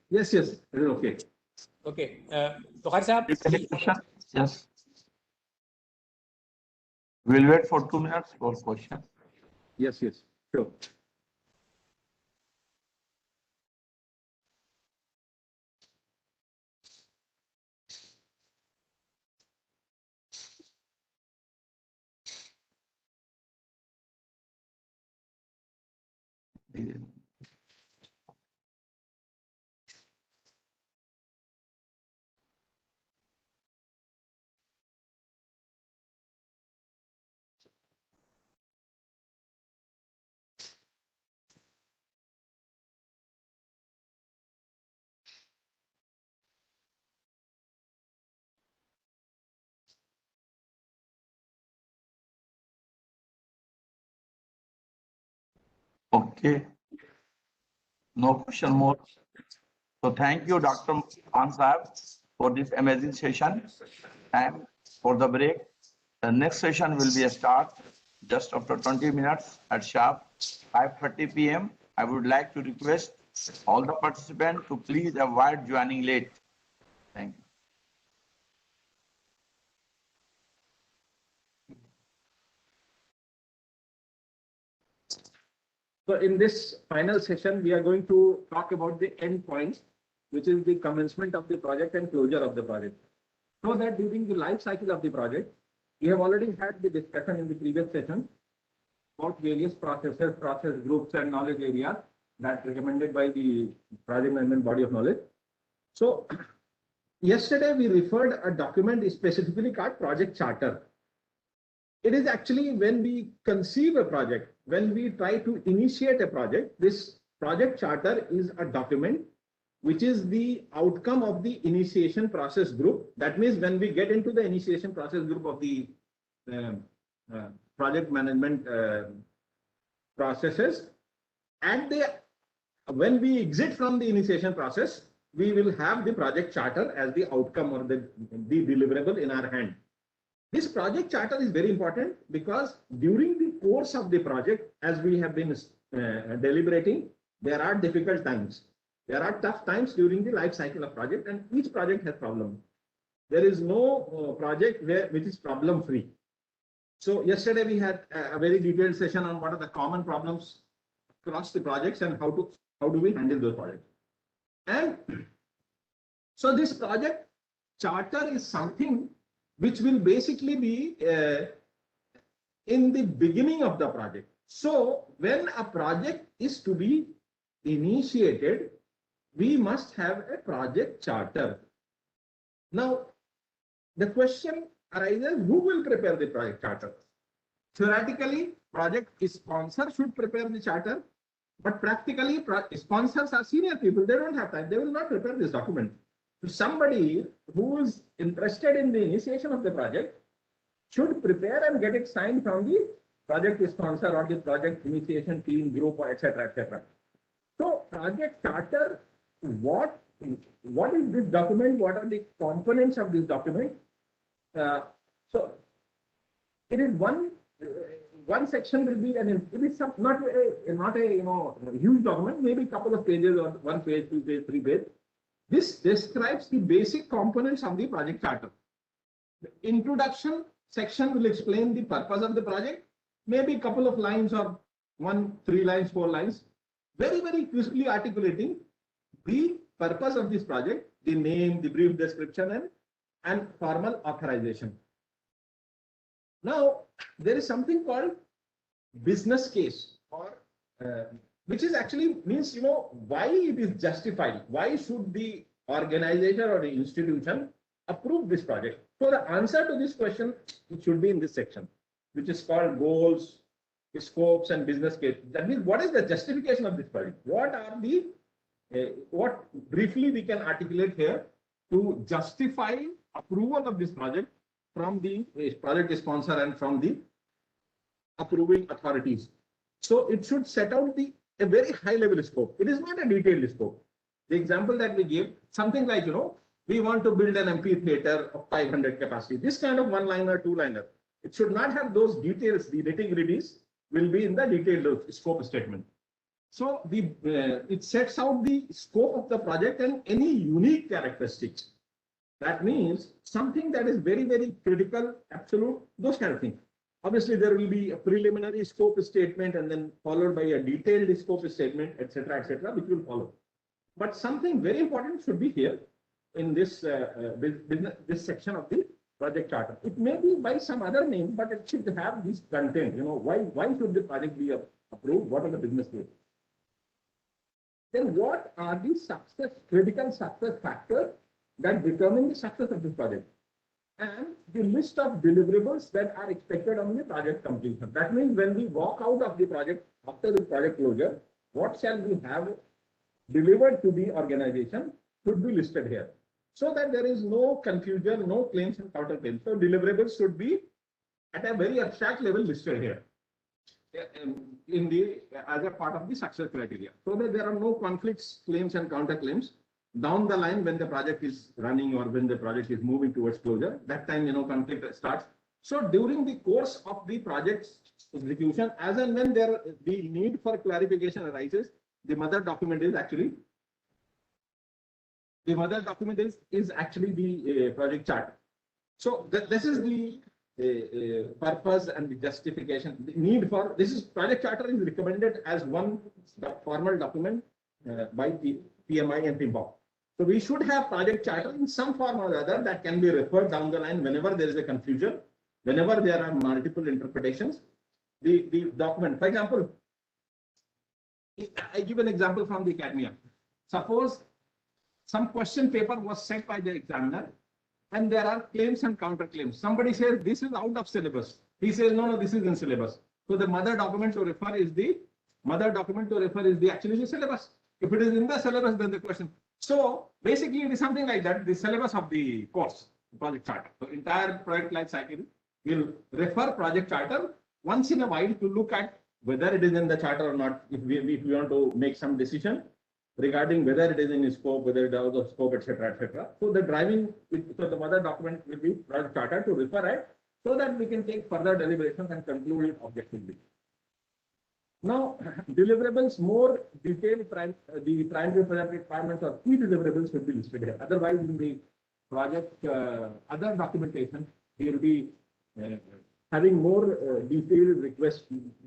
Yes, it is okay. Okay. Bukhari Sahab? Any question? Yes. We'll wait for 2 minutes for question. Yes, sure. Okay. No question more. So thank you, Dr. Khan Sahab, for this amazing session. And for the break, the next session will be a start just after 20 minutes at sharp 5:30 p.m. I would like to request all the participants to please avoid joining late. Thank you. So in this final session, we are going to talk about the end points, which is the commencement of the project and closure of the project. So that during the life cycle of the project, we have already had the discussion in the previous session about various processes, process groups, and knowledge areas that recommended by the project management body of knowledge. So yesterday we referred a document specifically called project charter. It is actually when we conceive a project, when we try to initiate a project, this project charter is a document which is the outcome of the initiation process group. That means when we get into the initiation process group of the project management processes, and when we exit from the initiation process, we will have the project charter as the outcome or the deliverable in our hand. This project charter is very important because during the course of the project, as we have been deliberating, there are difficult times. There are tough times during the life cycle of project, and each project has problems. There is no project which is problem free. So yesterday we had a very detailed session on what are the common problems across the projects and how do we handle those projects. And so this project charter is something which will basically be in the beginning of the project. So when a project is to be initiated, we must have a project charter. Now, the question arises, who will prepare the project charter? Theoretically, project sponsor should prepare the charter, but practically sponsors are senior people. They don't have time. They will not prepare this document. So somebody who is interested in the initiation of the project should prepare and get it signed from the project sponsor or the project initiation team, group, or etc. etc. So project charter, what is this document? What are the components of this document? So it is one section will be, and it is some, not a huge document, maybe a couple of pages or 1 page, 2 page, 3 page. This describes the basic components of the project charter. The introduction section will explain the purpose of the project, maybe a couple of lines or 3 lines, 4 lines, very, very crisply articulating the purpose of this project, the name, the brief description, and formal authorization. Now, there is something called business case, or which is actually means, why it is justified. Why should the organization or the institution approve this project? So the answer to this question, it should be in this section, which is called goals, scopes, and business case. That means, what is the justification of this project? What are the what briefly we can articulate here to justify approval of this project from the project sponsor and from the approving authorities. So it should set out a very high level scope. It is not a detailed scope. The example that we gave, something like, we want to build an amphitheater of 500 capacity. This kind of 1-liner, 2-liner. It should not have those details. The nitty-gritties will be in the detailed scope statement. So it sets out the scope of the project and any unique characteristics. That means something that is very, very critical, absolute, those kind of things. Obviously, there will be a preliminary scope statement and then followed by a detailed scope statement, etc., which will follow. But something very important should be here in this this section of the project charter. It may be by some other name, but it should have this content. Why should the project be approved? What are the business goals? Then what are the critical success factors that determine the success of this project? And the list of deliverables that are expected on the project completion. That means when we walk out of the project after the project closure, what shall we have delivered to the organization should be listed here, so that there is no confusion, no claims and counterclaims. So deliverables should be at a very abstract level listed here as a part of the success criteria, so that there are no conflicts, claims and counterclaims down the line when the project is running or when the project is moving towards closure. That time, conflict starts. So during the course of the project's execution, as and when the need for clarification arises, the mother document is actually the project chart. So this is the purpose and the justification. The need for this project charter is recommended as one formal document by the PMI and PMBOK. So we should have project charter in some form or other that can be referred down the line whenever there is a confusion, whenever there are multiple interpretations. The document, for example, I give an example from the academia. Suppose some question paper was sent by the examiner and there are claims and counterclaims. Somebody says this is out of syllabus. He says no, this is in syllabus. So the mother document to refer is actually the syllabus. If it is in the syllabus, then the question. So basically, it is something like that, the syllabus of the course, project charter. So entire project life cycle will refer project charter once in a while to look at whether it is in the charter or not, if we want to make some decision regarding whether it is in scope, whether it is out of scope, etc., etc. So the mother document will be project charter to refer at, so that we can take further deliberations and conclude it objectively. Now, deliverables, more detailed, the primary project requirements or key deliverables should be listed here. Otherwise, in the project other documentation, we will be having more detailed request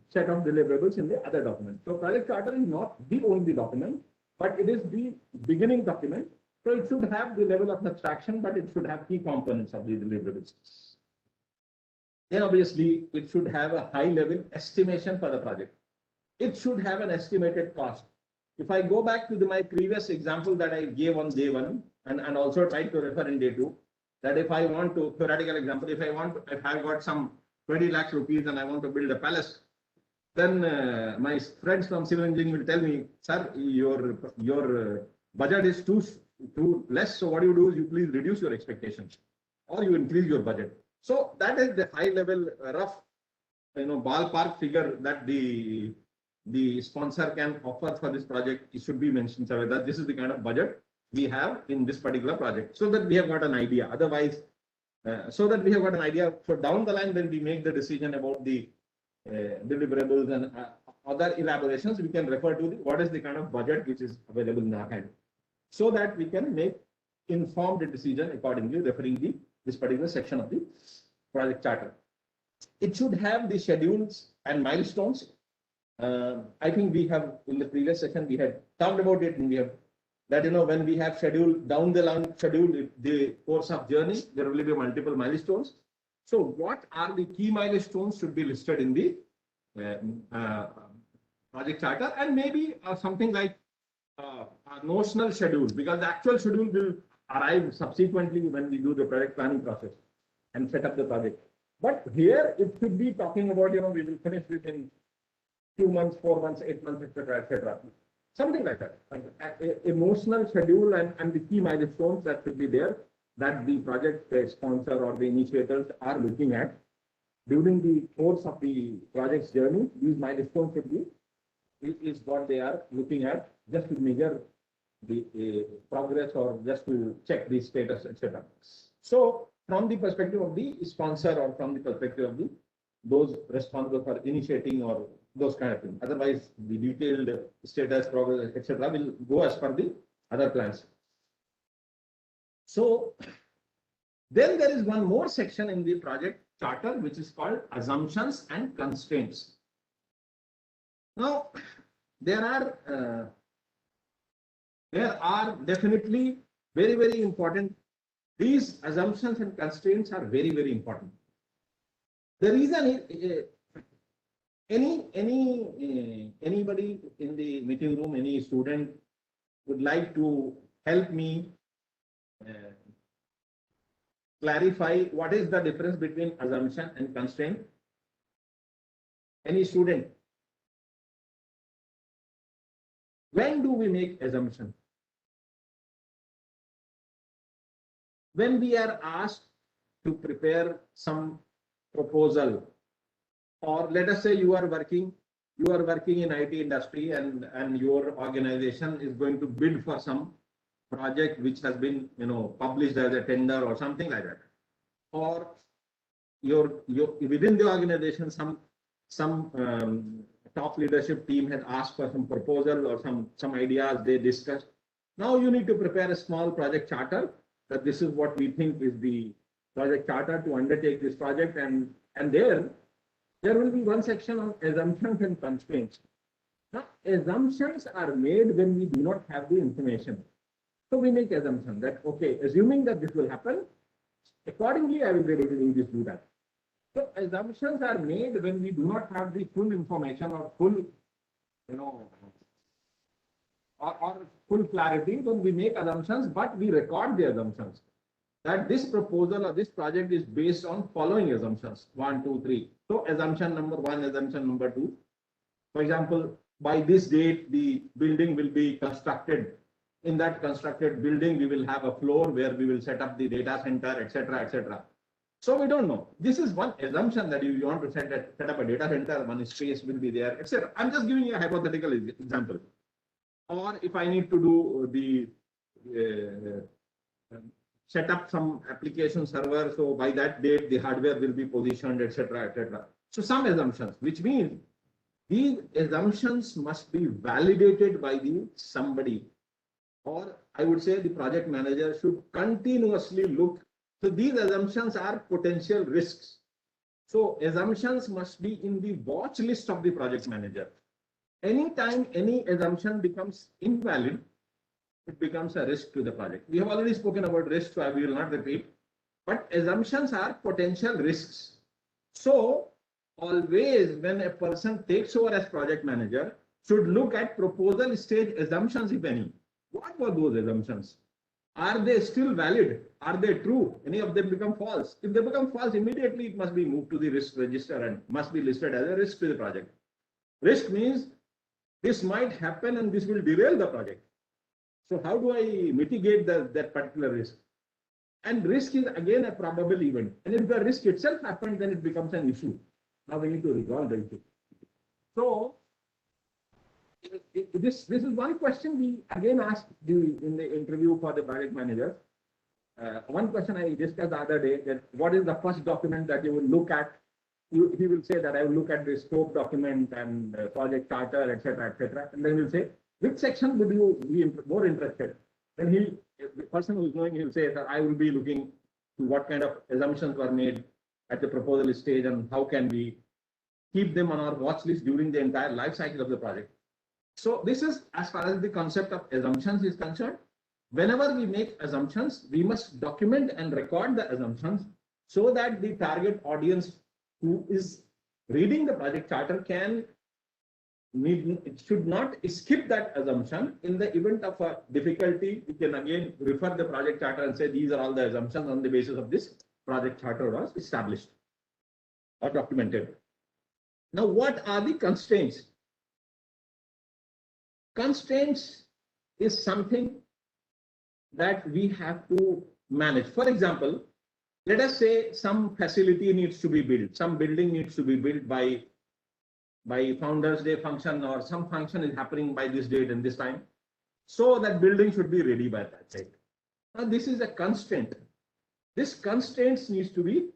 set of deliverables in the other document. So project charter is not the only document, but it is the beginning document. So it should have the level of abstraction, but it should have key components of the deliverables. then obviously it should have a high level estimation for the project. It should have an estimated cost. If I go back to my previous example that I gave on day one and also tried to refer in day two, that if I want to, theoretical example, if I've got some 20 lakhs rupees and I want to build a palace, then my friends from civil engineering will tell me, sir, your budget is too less. So what you do is you please reduce your expectations or you increase your budget. So that is the high level rough, ballpark figure that the sponsor can offer for this project. It should be mentioned, sir, that this is the kind of budget we have in this particular project, so that we have got an idea. Otherwise, so down the line when we make the decision about the deliverables and other elaborations, we can refer to what is the kind of budget which is available in our hand, so that we can make informed decision accordingly, referring this particular section of the project charter. It should have the schedules and milestones. I think we have in the previous session we had talked about it, and we have that when we have scheduled down the line, the course of journey, there will be multiple milestones. So what are the key milestones should be listed in the project charter, and maybe something like a notional schedule, because the actual schedule will arrive subsequently when we do the project planning process and set up the project. But here it should be talking about, we will finish within 2 months, 4 months, 8 months, etc. Something like that. A emotional schedule and the key milestones that should be there, that the project sponsor or the initiators are looking at during the course of the project's journey. These milestones should be is what they are looking at, just to measure the progress or just to check the status, etc. So from the perspective of the sponsor or from the perspective of those responsible for initiating or those kind of things. Otherwise, the detailed status, progress, etc. will go as per the other plans. So then there is one more section in the project charter which is called assumptions and constraints. Now there are definitely very, very important. These assumptions and constraints are very, very important. The reason is anybody in the meeting room, any student would like to help me clarify what is the difference between assumption and constraint? Any student? When do we make assumption? When we are asked to prepare some proposal, or let us say you are working in IT industry and your organization is going to bid for some project which has been published as a tender or something like that, or your within the organization some top leadership team had asked for some proposal or some ideas they discussed. Now you need to prepare a small project charter, that this is what we think is the project charter to undertake this project, and there will be one section on assumptions and constraints. Now assumptions are made when we do not have the information. So we make assumption that, okay, assuming that this will happen, accordingly I will be able to do that. So assumptions are made when we do not have the full information or full, or full clarity. When we make assumptions, but we record the assumptions that this proposal or this project is based on following assumptions 1, 2, 3. So assumption number 1, assumption number 2. For example, by this date the building will be constructed. In that constructed building, we will have a floor where we will set up the data center, etc., etc. So we don't know. This is one assumption, that you want to set up a data center, one space will be there, etc. I'm just giving you a hypothetical example. Or if I need to do the set up some application server, so by that date the hardware will be positioned, etc., etc. So some assumptions, which means these assumptions must be validated by somebody. Or I would say the project manager should continuously look. So these assumptions are potential risks. So assumptions must be in the watch list of the project manager. Anytime any assumption becomes invalid, it becomes a risk to the project. We have already spoken about risks, so I will not repeat. But assumptions are potential risks. So always when a person takes over as project manager, should look at proposal stage assumptions, if any. What were those assumptions? Are they still valid? Are they true? Any of them become false? If they become false, immediately it must be moved to the risk register and must be listed as a risk to the project. Risk means this might happen and this will derail the project. So how do I mitigate that particular risk? And risk is again a probable event. And if the risk itself happens, then it becomes an issue. Now we need to resolve the issue. So this is one question we again asked in the interview for the project manager. One question I discussed the other day, that what is the first document that you will look at? He will say that I will look at the scope document and project charter, etc., etc. And then he'll say, which section would you be more interested? Then the person who is knowing, he'll say that I will be looking to what kind of assumptions were made at the proposal stage and how can we keep them on our watch list during the entire life cycle of the project. So this is as far as the concept of assumptions is concerned. Whenever we make assumptions, we must document and record the assumptions so that the target audience who is reading the project charter should not skip that assumption. In the event of a difficulty, we can again refer the project charter and say these are all the assumptions on the basis of this project charter was established or documented. Now, what are the constraints? Constraints is something that we have to manage. For example, let us say some facility needs to be built, some building needs to be built by Founders Day function, or some function is happening by this date and this time. So that building should be ready by that date. Now this is a constraint. This constraints needs to be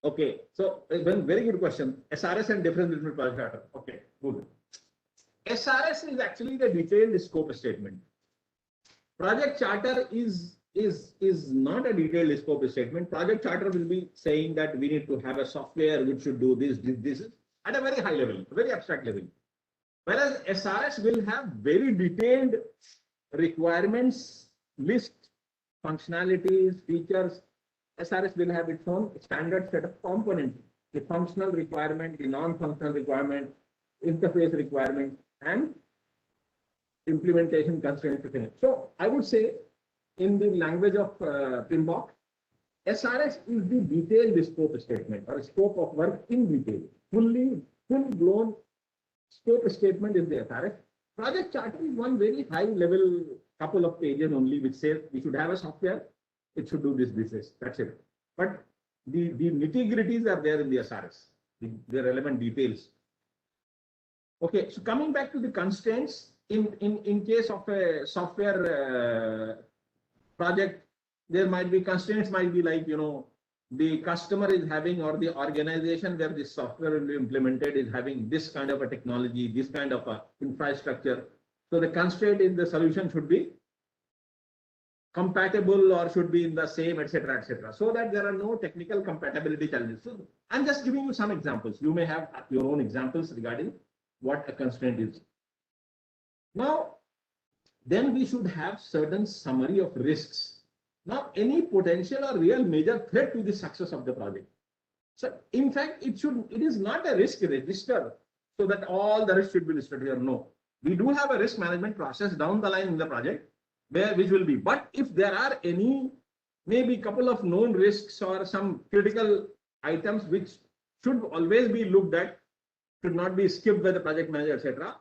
okay. So very good question. SRS and difference between project charter. Okay, good. SRS is actually the detailed scope statement. Project charter is not a detailed scope statement. Project charter will be saying that we need to have a software which should do this at a very high level, very abstract level. Whereas SRS will have very detailed requirements, list, functionalities, features. SRS will have its own standard set of components, the functional requirement, the non-functional requirement, interface requirement, and implementation constraints. So I would say, in the language of PMBOK, SRS is the detailed scope statement or scope of work in detail. Full-blown scope statement is the SRS. Project charter is one very high level, couple of pages only, which says we should have a software, it should do this. That's it. But the nitty-gritties are there in the SRS, the relevant details. Okay, so coming back to the constraints, in case of a software project, there might be constraints, might be like, the customer is having, or the organization where the software will be implemented is having this kind of a technology, this kind of a infrastructure. So the constraint in the solution should be compatible or should be in the same, etc., so that there are no technical compatibility challenges. So I'm just giving you some examples. You may have your own examples regarding what a constraint is. Now, then we should have certain summary of risks. Now, any potential or real major threat to the success of the project. So, in fact, it is not a risk register so that all the risks should be listed here. No, we do have a risk management process down the line in the project which will be. But if there are any, maybe couple of known risks or some critical items which should always be looked at, should not be skipped by the project manager, etc.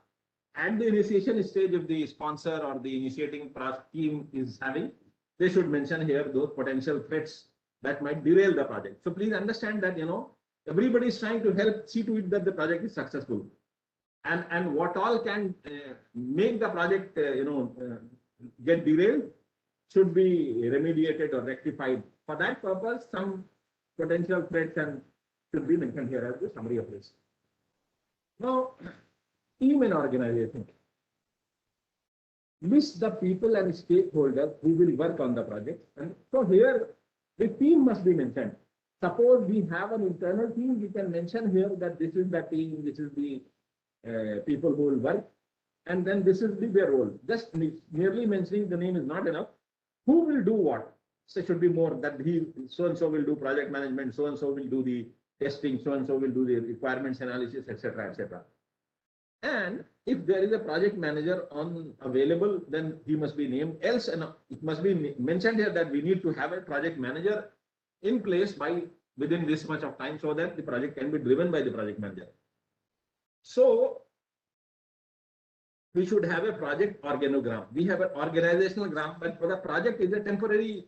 At the initiation stage, if the sponsor or the initiating team is having, they should mention here those potential threats that might derail the project. So please understand that, everybody is trying to help see to it that the project is successful. And what all can make the project, get derailed should be remediated or rectified. For that purpose, some potential threats should be mentioned here as the summary of this. Now, team and organization. List the people and stakeholders who will work on the project. And so here, the team must be mentioned. Suppose we have an internal team, we can mention here that this is the team, this is the people who will work, and then this is their role. Just merely mentioning the name is not enough. Who will do what? So it should be more that so and so will do project management, so and so will do the testing, so and so will do the requirements analysis, etc., etc. And if there is a project manager available, then he must be named. Else, and it must be mentioned here that we need to have a project manager in place within this much of time, so that the project can be driven by the project manager. So we should have a project organogram. We have an organizational gram, but for the project is a temporary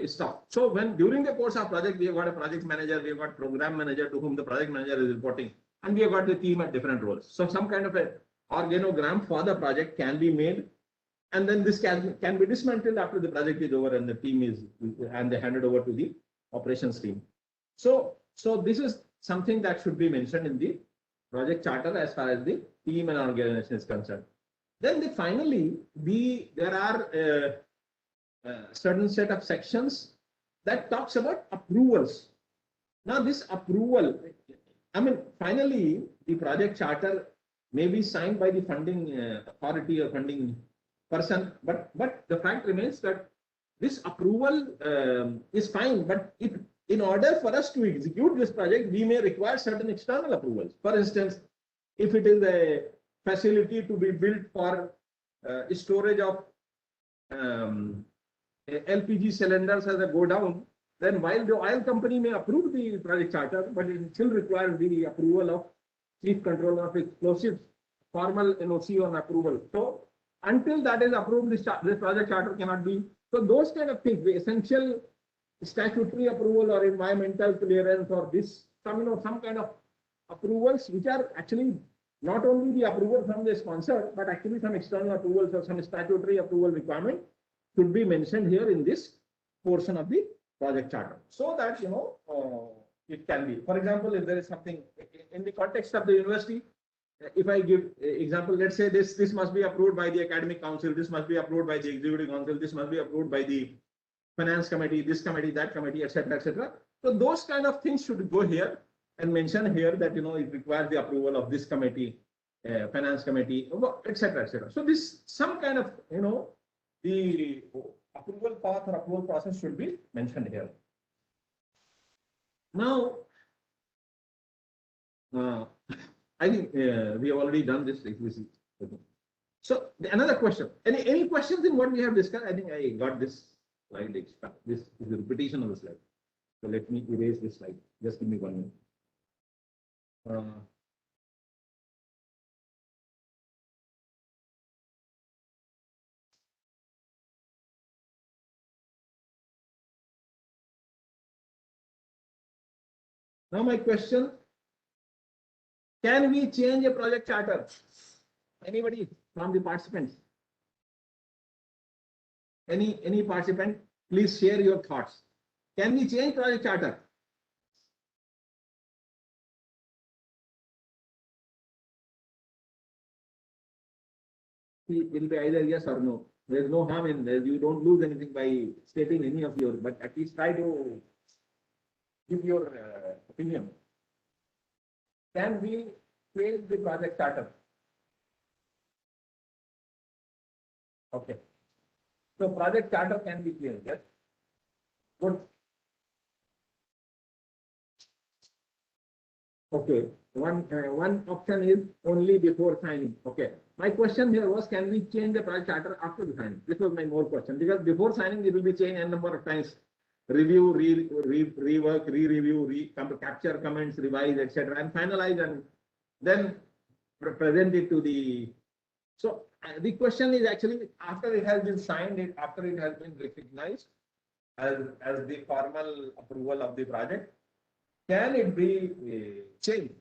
stuff. So when during the course of project, we have got a project manager, we have got program manager to whom the project manager is reporting, and we have got the team at different roles. So some kind of a organogram for the project can be made, and then this can be dismantled after the project is over and the team is and they handed over to the operations team. So this is something that should be mentioned in the project charter as far as the team and organization is concerned. Then finally, there are certain set of sections that talks about approvals. Now this approval, I mean, finally, the project charter may be signed by the funding authority or funding person, but the fact remains that this approval is fine, but in order for us to execute this project, we may require certain external approvals. For instance, if it is a facility to be built for storage of LPG cylinders as a go down, then while the oil company may approve the project charter, but it still requires the approval of Chief Controller of Explosives, formal NOC on approval. So until that is approved, this project charter cannot be. So those kind of things, the essential statutory approval or environmental clearance or some kind of approvals which are actually not only the approval from the sponsor, but actually some external approvals or some statutory approval requirement should be mentioned here in this portion of the project charter, so that it can be. For example, if there is something in the context of the university, if I give example, let's say this must be approved by the academic council, this must be approved by the executive council, this must be approved by the finance committee, this committee, that committee, etc., etc. So those kind of things should go here and mention here that it requires the approval of this committee, finance committee, etc., etc. So this some kind of the approval path or approval process should be mentioned here. Now, I think we have already done this. So another question. Any questions in what we have discussed? I think I got this slide. This is the repetition of the slide. So let me erase this slide. Just give me 1 minute. Now my question, can we change a project charter? Anybody from the participants? Any participant, please share your thoughts. Can we change project charter? It will be either yes or no. There is no harm in this. You don't lose anything by stating any of yours, but at least try to give your opinion. Can we change the project charter? Okay. So project charter can be changed, yes? Good. Okay. One option is only before signing. Okay. My question here was, can we change the project charter after the signing? This was my more question, because before signing it will be changed a number of times. Review, rework, re-review, capture comments, revise, etc., and finalize, and then present it to the. So the question is actually, after it has been signed, after it has been recognized as the formal approval of the project, can it be changed?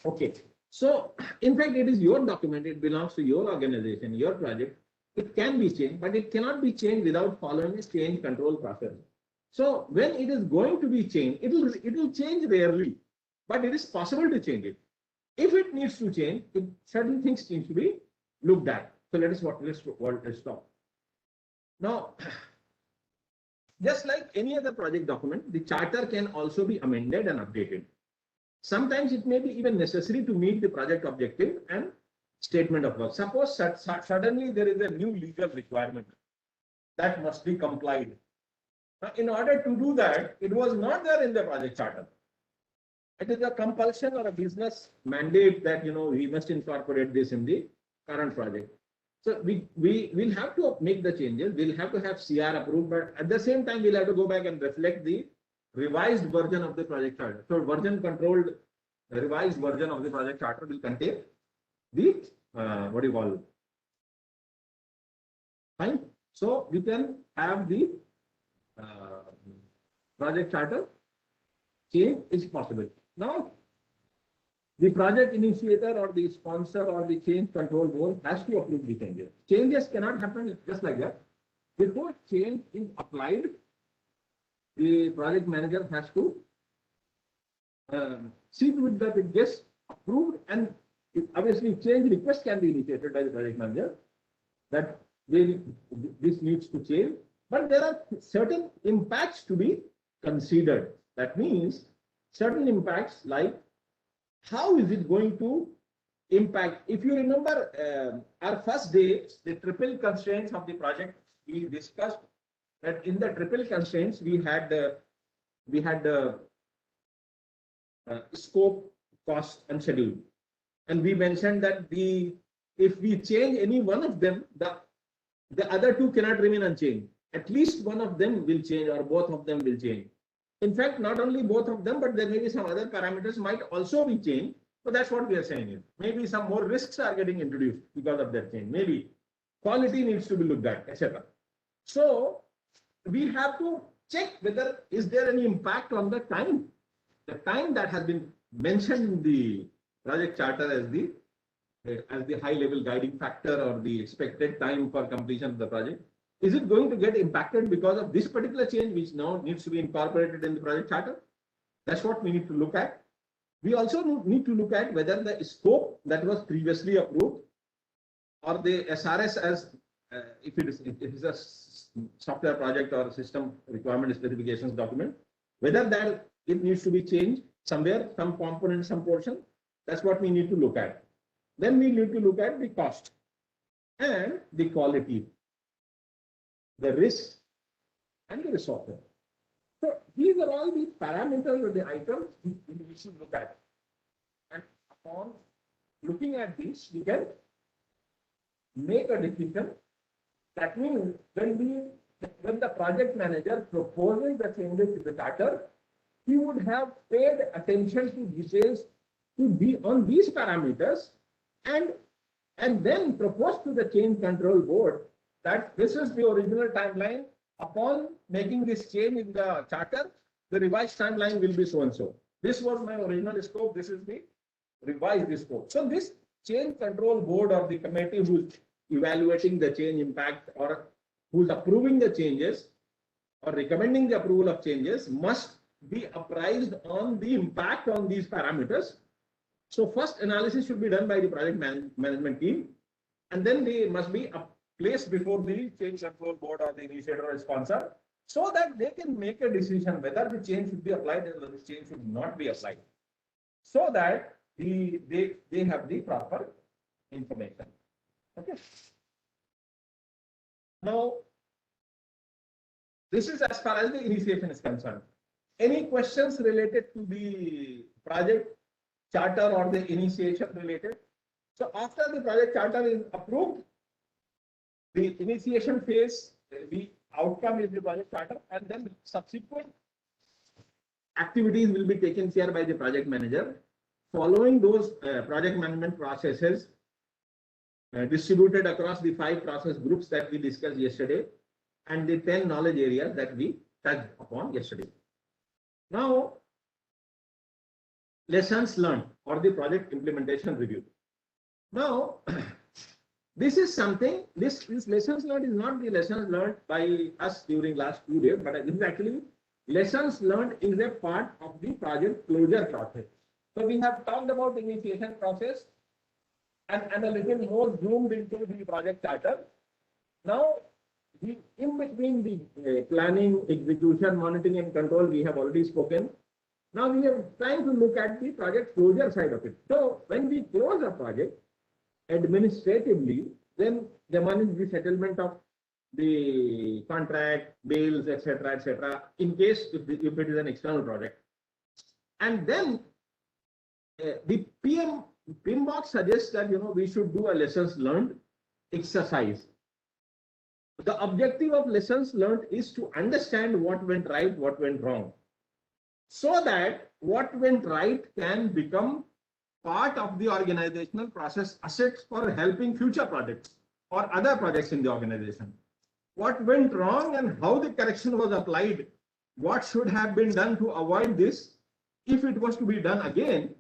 Okay. So in fact, it is your document. It belongs to your organization, your project. It can be changed, but it cannot be changed without following a change control process. So when it is going to be changed, it will change rarely, but it is possible to change it. If it needs to change, certain things need to be looked at. So let's stop. Now, just like any other project document, the charter can also be amended and updated. Sometimes it may be even necessary to meet the project objective and statement of work. Suppose suddenly there is a new legal requirement that must be complied. Now, in order to do that, it was not there in the project charter. It is a compulsion or a business mandate that, we must incorporate this in the current project. So we will have to make the changes. We'll have to have CR approved, but at the same time, we'll have to go back and reflect the revised version of the project charter. So version controlled, revised version of the project charter will contain the, what do you call it? Fine. So we can have the project charter change is possible. Now, the project initiator or the sponsor or the change control board has to approve the changes. Changes cannot happen just like that. Before change is applied, the project manager has to see to it that it gets approved, and obviously change request can be initiated by the project manager that this needs to change, but there are certain impacts to be considered. That means certain impacts like how is it going to impact? If you remember our first day, the triple constraints of the project, we discussed that in the triple constraints we had the scope, cost, and schedule, and we mentioned that if we change any one of them, the other two cannot remain unchanged. At least one of them will change, or both of them will change. In fact, not only both of them, but there may be some other parameters might also be changed. So that's what we are saying here. Maybe some more risks are getting introduced because of that change. Maybe quality needs to be looked at, etc. So we have to check whether is there any impact on the time that has been mentioned in the project charter as the high level guiding factor or the expected time for completion of the project. Is it going to get impacted because of this particular change, which now needs to be incorporated in the project charter? That's what we need to look at. We also need to look at whether the scope that was previously approved or the SRS as if it is a software project or system requirement specifications document, whether that it needs to be changed somewhere, some component, some portion. That's what we need to look at. Then we need to look at the cost and the quality, the risk, and the resources. So these are all the parameters or the items we should look at. And upon looking at this, we can make a decision. That means when the project manager proposes the changes to the charter, he would have paid attention to details to be on these parameters and then propose to the change control board that this is the original timeline. Upon making this change in the charter, the revised timeline will be so and so. This was my original scope. This is the revised scope. So this change control board or the committee who's evaluating the change impact or who's approving the changes or recommending the approval of changes must be apprised on the impact on these parameters. So first analysis should be done by the project management team, and then they must be placed before the change control board or the initiator or sponsor, so that they can make a decision whether the change should be applied and whether the change should not be applied, so that they have the proper information. Okay. Now, this is as far as the initiation is concerned. Any questions related to the project charter or the initiation related? So after the project charter is approved, the initiation phase, the outcome is the project charter, and then subsequent activities will be taken care by the project manager. Following those project management processes distributed across the 5 process groups that we discussed yesterday and the 10 knowledge areas that we touched upon yesterday. Now, lessons learned or the project implementation review. Now, this is something, this lessons learned is not the lessons learned by us during last 2 days, but this is actually lessons learned is a part of the project closure process. So we have talked about the initiation process and a little more zoomed into the project charter. Now, in between the planning, execution, monitoring, and control, we have already spoken. Now we are trying to look at the project closure side of it. So when we close a project administratively, then there is the settlement of the contract, bills, etc., in case if it is an external project. And then the PMBOK suggests that, we should do a lessons learned exercise. The objective of lessons learned is to understand what went right, what went wrong, so that what went right can become part of the organizational process assets for helping future projects or other projects in the organization. What went wrong and how the correction was applied, what should have been done to avoid this, if it was to be done again,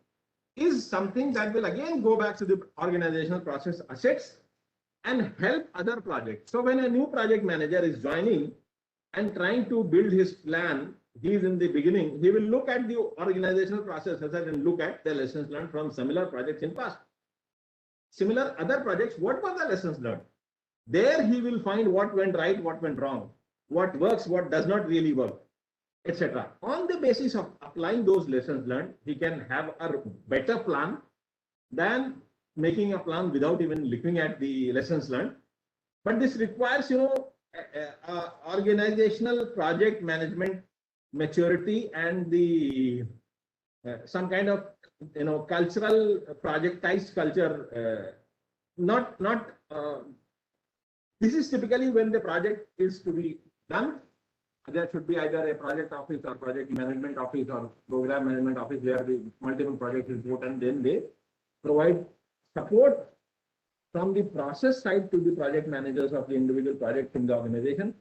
is something that will again go back to the organizational process assets and help other projects. So when a new project manager is joining and trying to build his plan, he is in the beginning, he will look at the organizational process assets and look at the lessons learned from similar projects in past. Similar other projects, what were the lessons learned? There he will find what went right, what went wrong, what works, what does not really work, etc. On the basis of applying those lessons learned, he can have a better plan than making a plan without even looking at the lessons learned. But this requires, organizational project management maturity and the some kind of, cultural projectized culture. This is typically when the project is to be done. There should be either a project office or project management office or program management office where the multiple projects is put, and then they provide support from the process side to the project managers of the individual projects in the organization,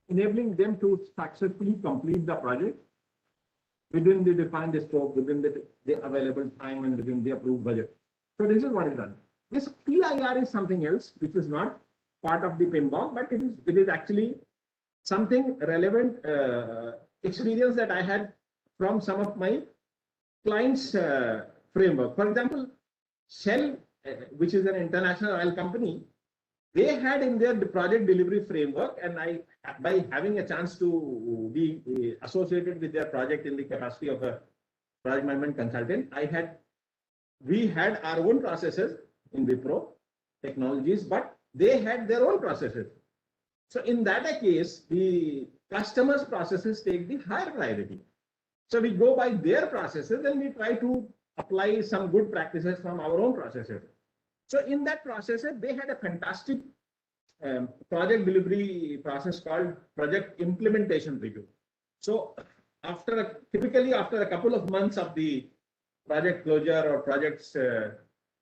enabling them to successfully complete the project within the defined scope, within the available time, and within the approved budget. So this is what is done. This PIR is something else, which is not part of the PMBOK, but it is actually something relevant experience that I had from some of my clients' framework. For example, Shell, which is an international oil company, they had in their project delivery framework, and by having a chance to be associated with their project in the capacity of a project management consultant, we had our own processes in Wipro Technologies, but they had their own processes. So in that case, the customer's processes take the higher priority. So we go by their processes and we try to apply some good practices from our own processes. So in that process, they had a fantastic project delivery process called project implementation review. So typically after a couple of months of the project closure or project's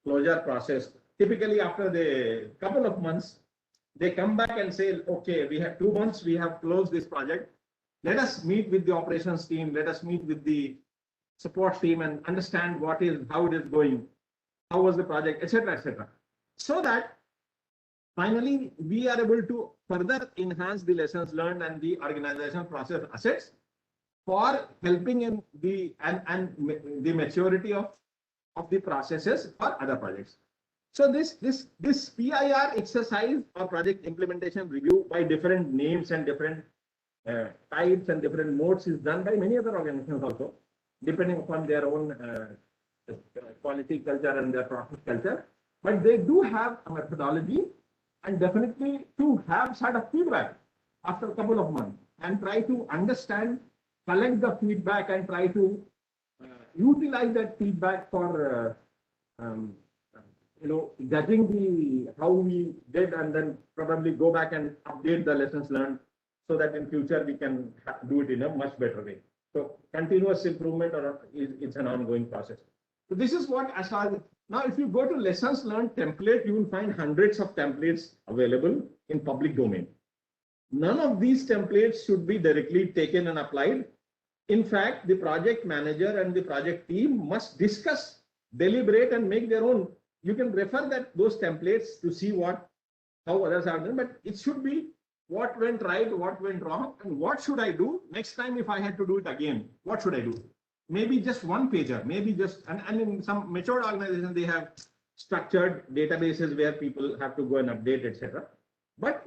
closure process, typically after the couple of months, they come back and say, okay, we have 2 months, we have closed this project. Let us meet with the operations team. Let us meet with the support team and understand how it is going, how was the project, etc., etc. So that finally we are able to further enhance the lessons learned and the organizational process assets for helping in the maturity of the processes for other projects. So this PIR exercise or project implementation review by different names and different types and different modes is done by many other organizations also, depending upon their own quality culture and their process culture. But they do have a methodology, and definitely to have sort of feedback after a couple of months and try to understand, collect the feedback and try to utilize that feedback for judging how we did, and then probably go back and update the lessons learned so that in future we can do it in a much better way. So continuous improvement it's an ongoing process. So this is what now if you go to lessons learned template, you will find hundreds of templates available in public domain. None of these templates should be directly taken and applied. In fact, the project manager and the project team must discuss, deliberate, and make their own. You can refer those templates to see how others are done, but it should be what went right, what went wrong, and what should I do next time if I had to do it again. What should I do? Maybe just one pager, maybe just, and in some matured organizations, they have structured databases where people have to go and update, etc. But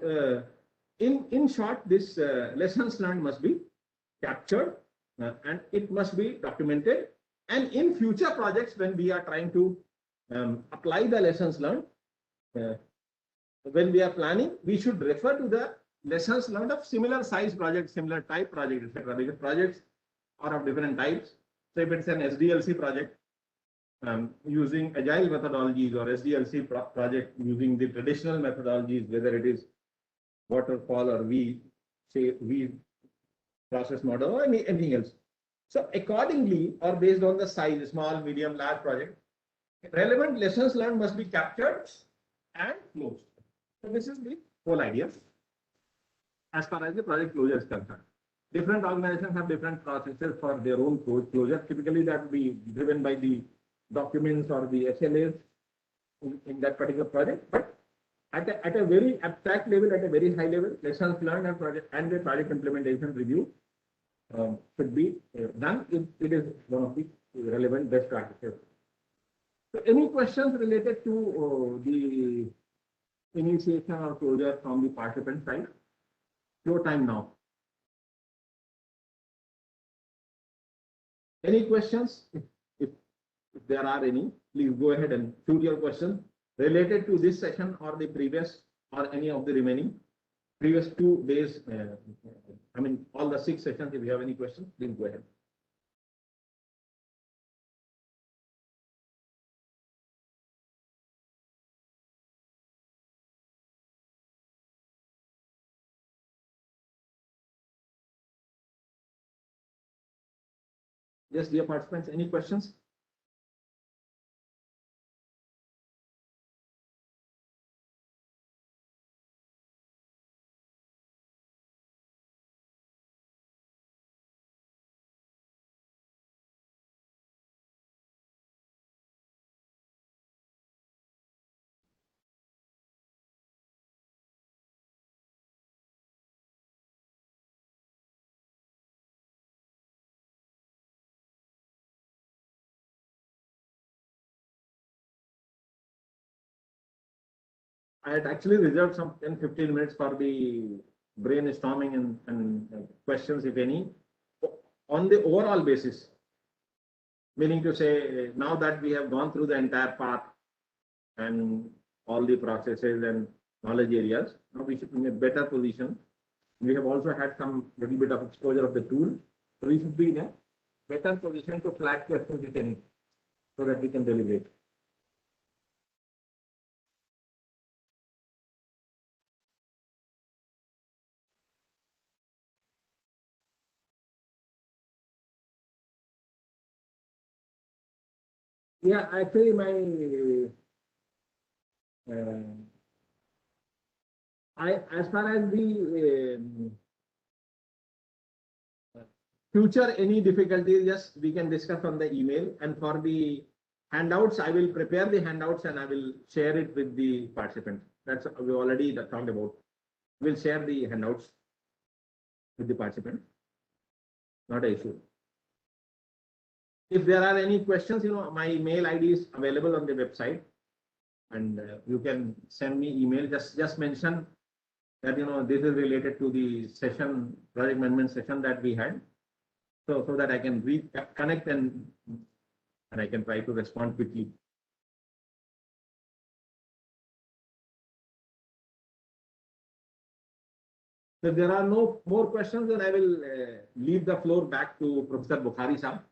in short, this lessons learned must be captured and it must be documented. And in future projects, when we are trying to apply the lessons learned, when we are planning, we should refer to the lessons learned of similar size projects, similar type project, etc. Because projects are of different types. So if it's an SDLC project using agile methodologies, or SDLC project using the traditional methodologies, whether it is waterfall or V process model or anything else. So accordingly, or based on the size, small, medium, large project, relevant lessons learned must be captured and closed. So this is the whole idea as far as the project closure is concerned. Different organizations have different processes for their own closure. Typically, that will be driven by the documents or the SLAs in that particular project. But at a very abstract level, at a very high level, lessons learned and the project implementation review should be done if it is one of the relevant best practices. So any questions related to the initiation or closure from the participant side? Your time now. Any questions? If there are any, please go ahead and shoot your question related to this session or the previous or any of the remaining previous 2 days. I mean, all the 6 sessions. If you have any questions, please go ahead. Yes, dear participants, any questions? I had actually reserved some 10-15 minutes for the brainstorming and questions, if any, on the overall basis. Meaning to say, now that we have gone through the entire path and all the processes and knowledge areas, now we should be in a better position. We have also had some little bit of exposure of the tool, so we should be in a better position to flag questions, if any, so that we can deliberate. Yeah, actually, as far as the future, any difficulties, just we can discuss on the email. And for the handouts, I will prepare the handouts and I will share it with the participants. That's we already talked about. We'll share the handouts with the participants. Not an issue. If there are any questions, my mail ID is available on the website, and you can send me email. Just mention that this is related to the session, project management session that we had, so that I can connect and I can try to respond quickly. So if there are no more questions, then I will leave the floor back to Professor Bukhari Sahab.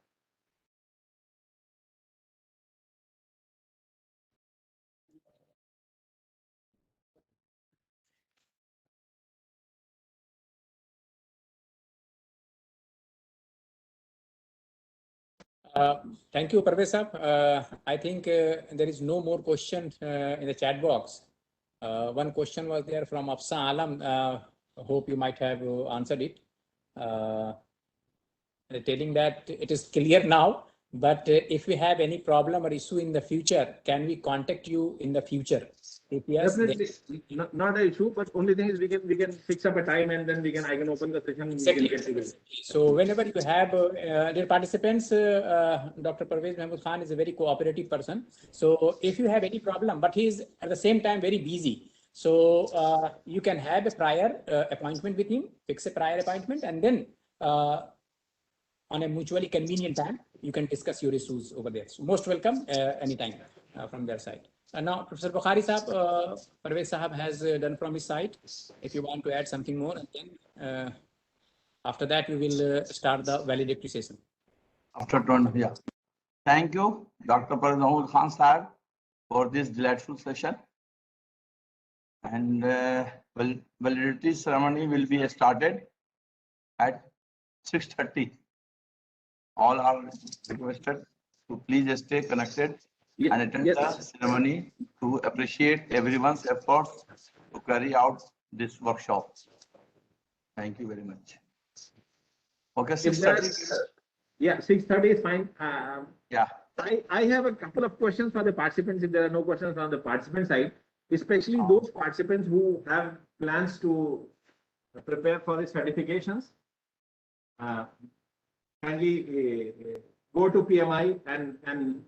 Thank you, Parvez Sahab. I think there is no more question in the chat box. One question was there from Afsa Alam. Hope you might have answered it. Telling that it is clear now, but if we have any problem or issue in the future, can we contact you in the future? If yes, definitely not an issue, but only thing is we can fix up a time and then I can open the session. Exactly. So whenever you have dear participants, Dr. Parvez Mahmood Khan is a very cooperative person. So if you have any problem, but he is at the same time very busy, so you can have a prior appointment with him, fix a prior appointment, and then on a mutually convenient time, you can discuss your issues over there. So most welcome anytime from their side. Now, Professor Bukhari Sahab, Parvez Sahab has done from his side. If you want to add something more, and then after that we will start the valedictory session. After 20, yeah. Thank you, Dr. Parvez Mahmood Khan Sahab, for this delightful session. And validity ceremony will be started at 6:30. All are requested to please stay connected and attend the ceremony to appreciate everyone's efforts to carry out this workshop. Thank you very much. Okay, If there are- 6:30. Yeah, 6:30 is fine. Yeah. I have a couple of questions for the participants. If there are no questions on the participant side, especially those participants who have plans to prepare for the certifications, kindly go to PMI and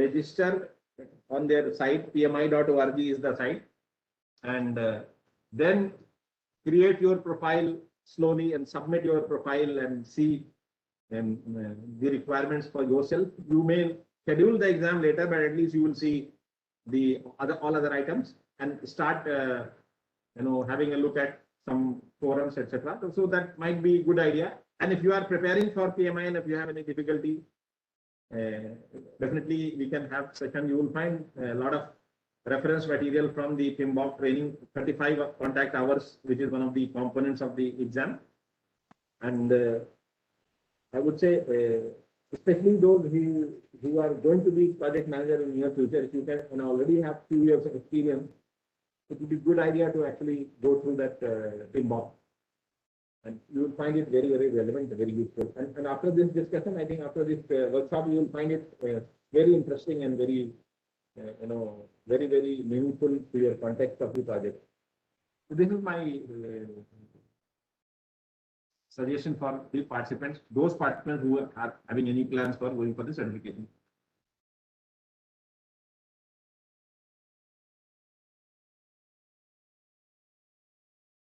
register on their site. PMI.org is the site, and then create your profile slowly and submit your profile and see the requirements for yourself. You may schedule the exam later, but at least you will see the all other items and start having a look at some forums, etc. So that might be a good idea. And if you are preparing for PMI and if you have any difficulty, definitely we can have session. You will find a lot of reference material from the PMBOK training, 35 contact hours, which is one of the components of the exam. And I would say, especially those who are going to be project manager in near future, if you can already have 2 years of experience, it would be a good idea to actually go through that PMBOK. And you will find it very, very relevant, very useful. And after this discussion, I think after this workshop, you will find it very interesting and very, very, very meaningful to your context of the project. So this is my suggestion for the participants, those participants who are having any plans for going for the certification.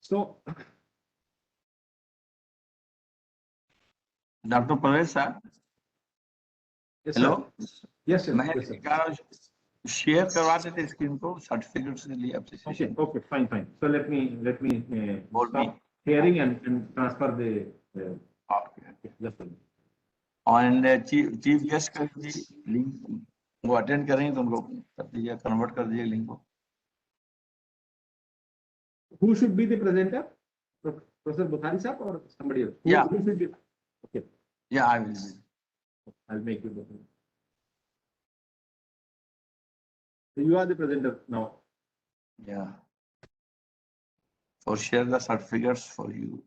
So, Dr. Parvez sir. yes, Hello. sir. Yes, sir. मैं Yes, sir. Share करवा देते screen को certificates के लिए Okay, okay, fine, fine. So let me Or stop me. sharing and transfer the. Just a minute. और chief guest का भी link वो अटेंड करेंगे तो उनको कर दीजिए, कन्वर्ट कर दीजिए लिंक को. Who should be the presenter? Professor Bukhari sir or somebody else? Yeah. Who should be? Okay, Yeah, I will. I'll make you the presenter. So you are the presenter now. Yeah. For share the certificates for you.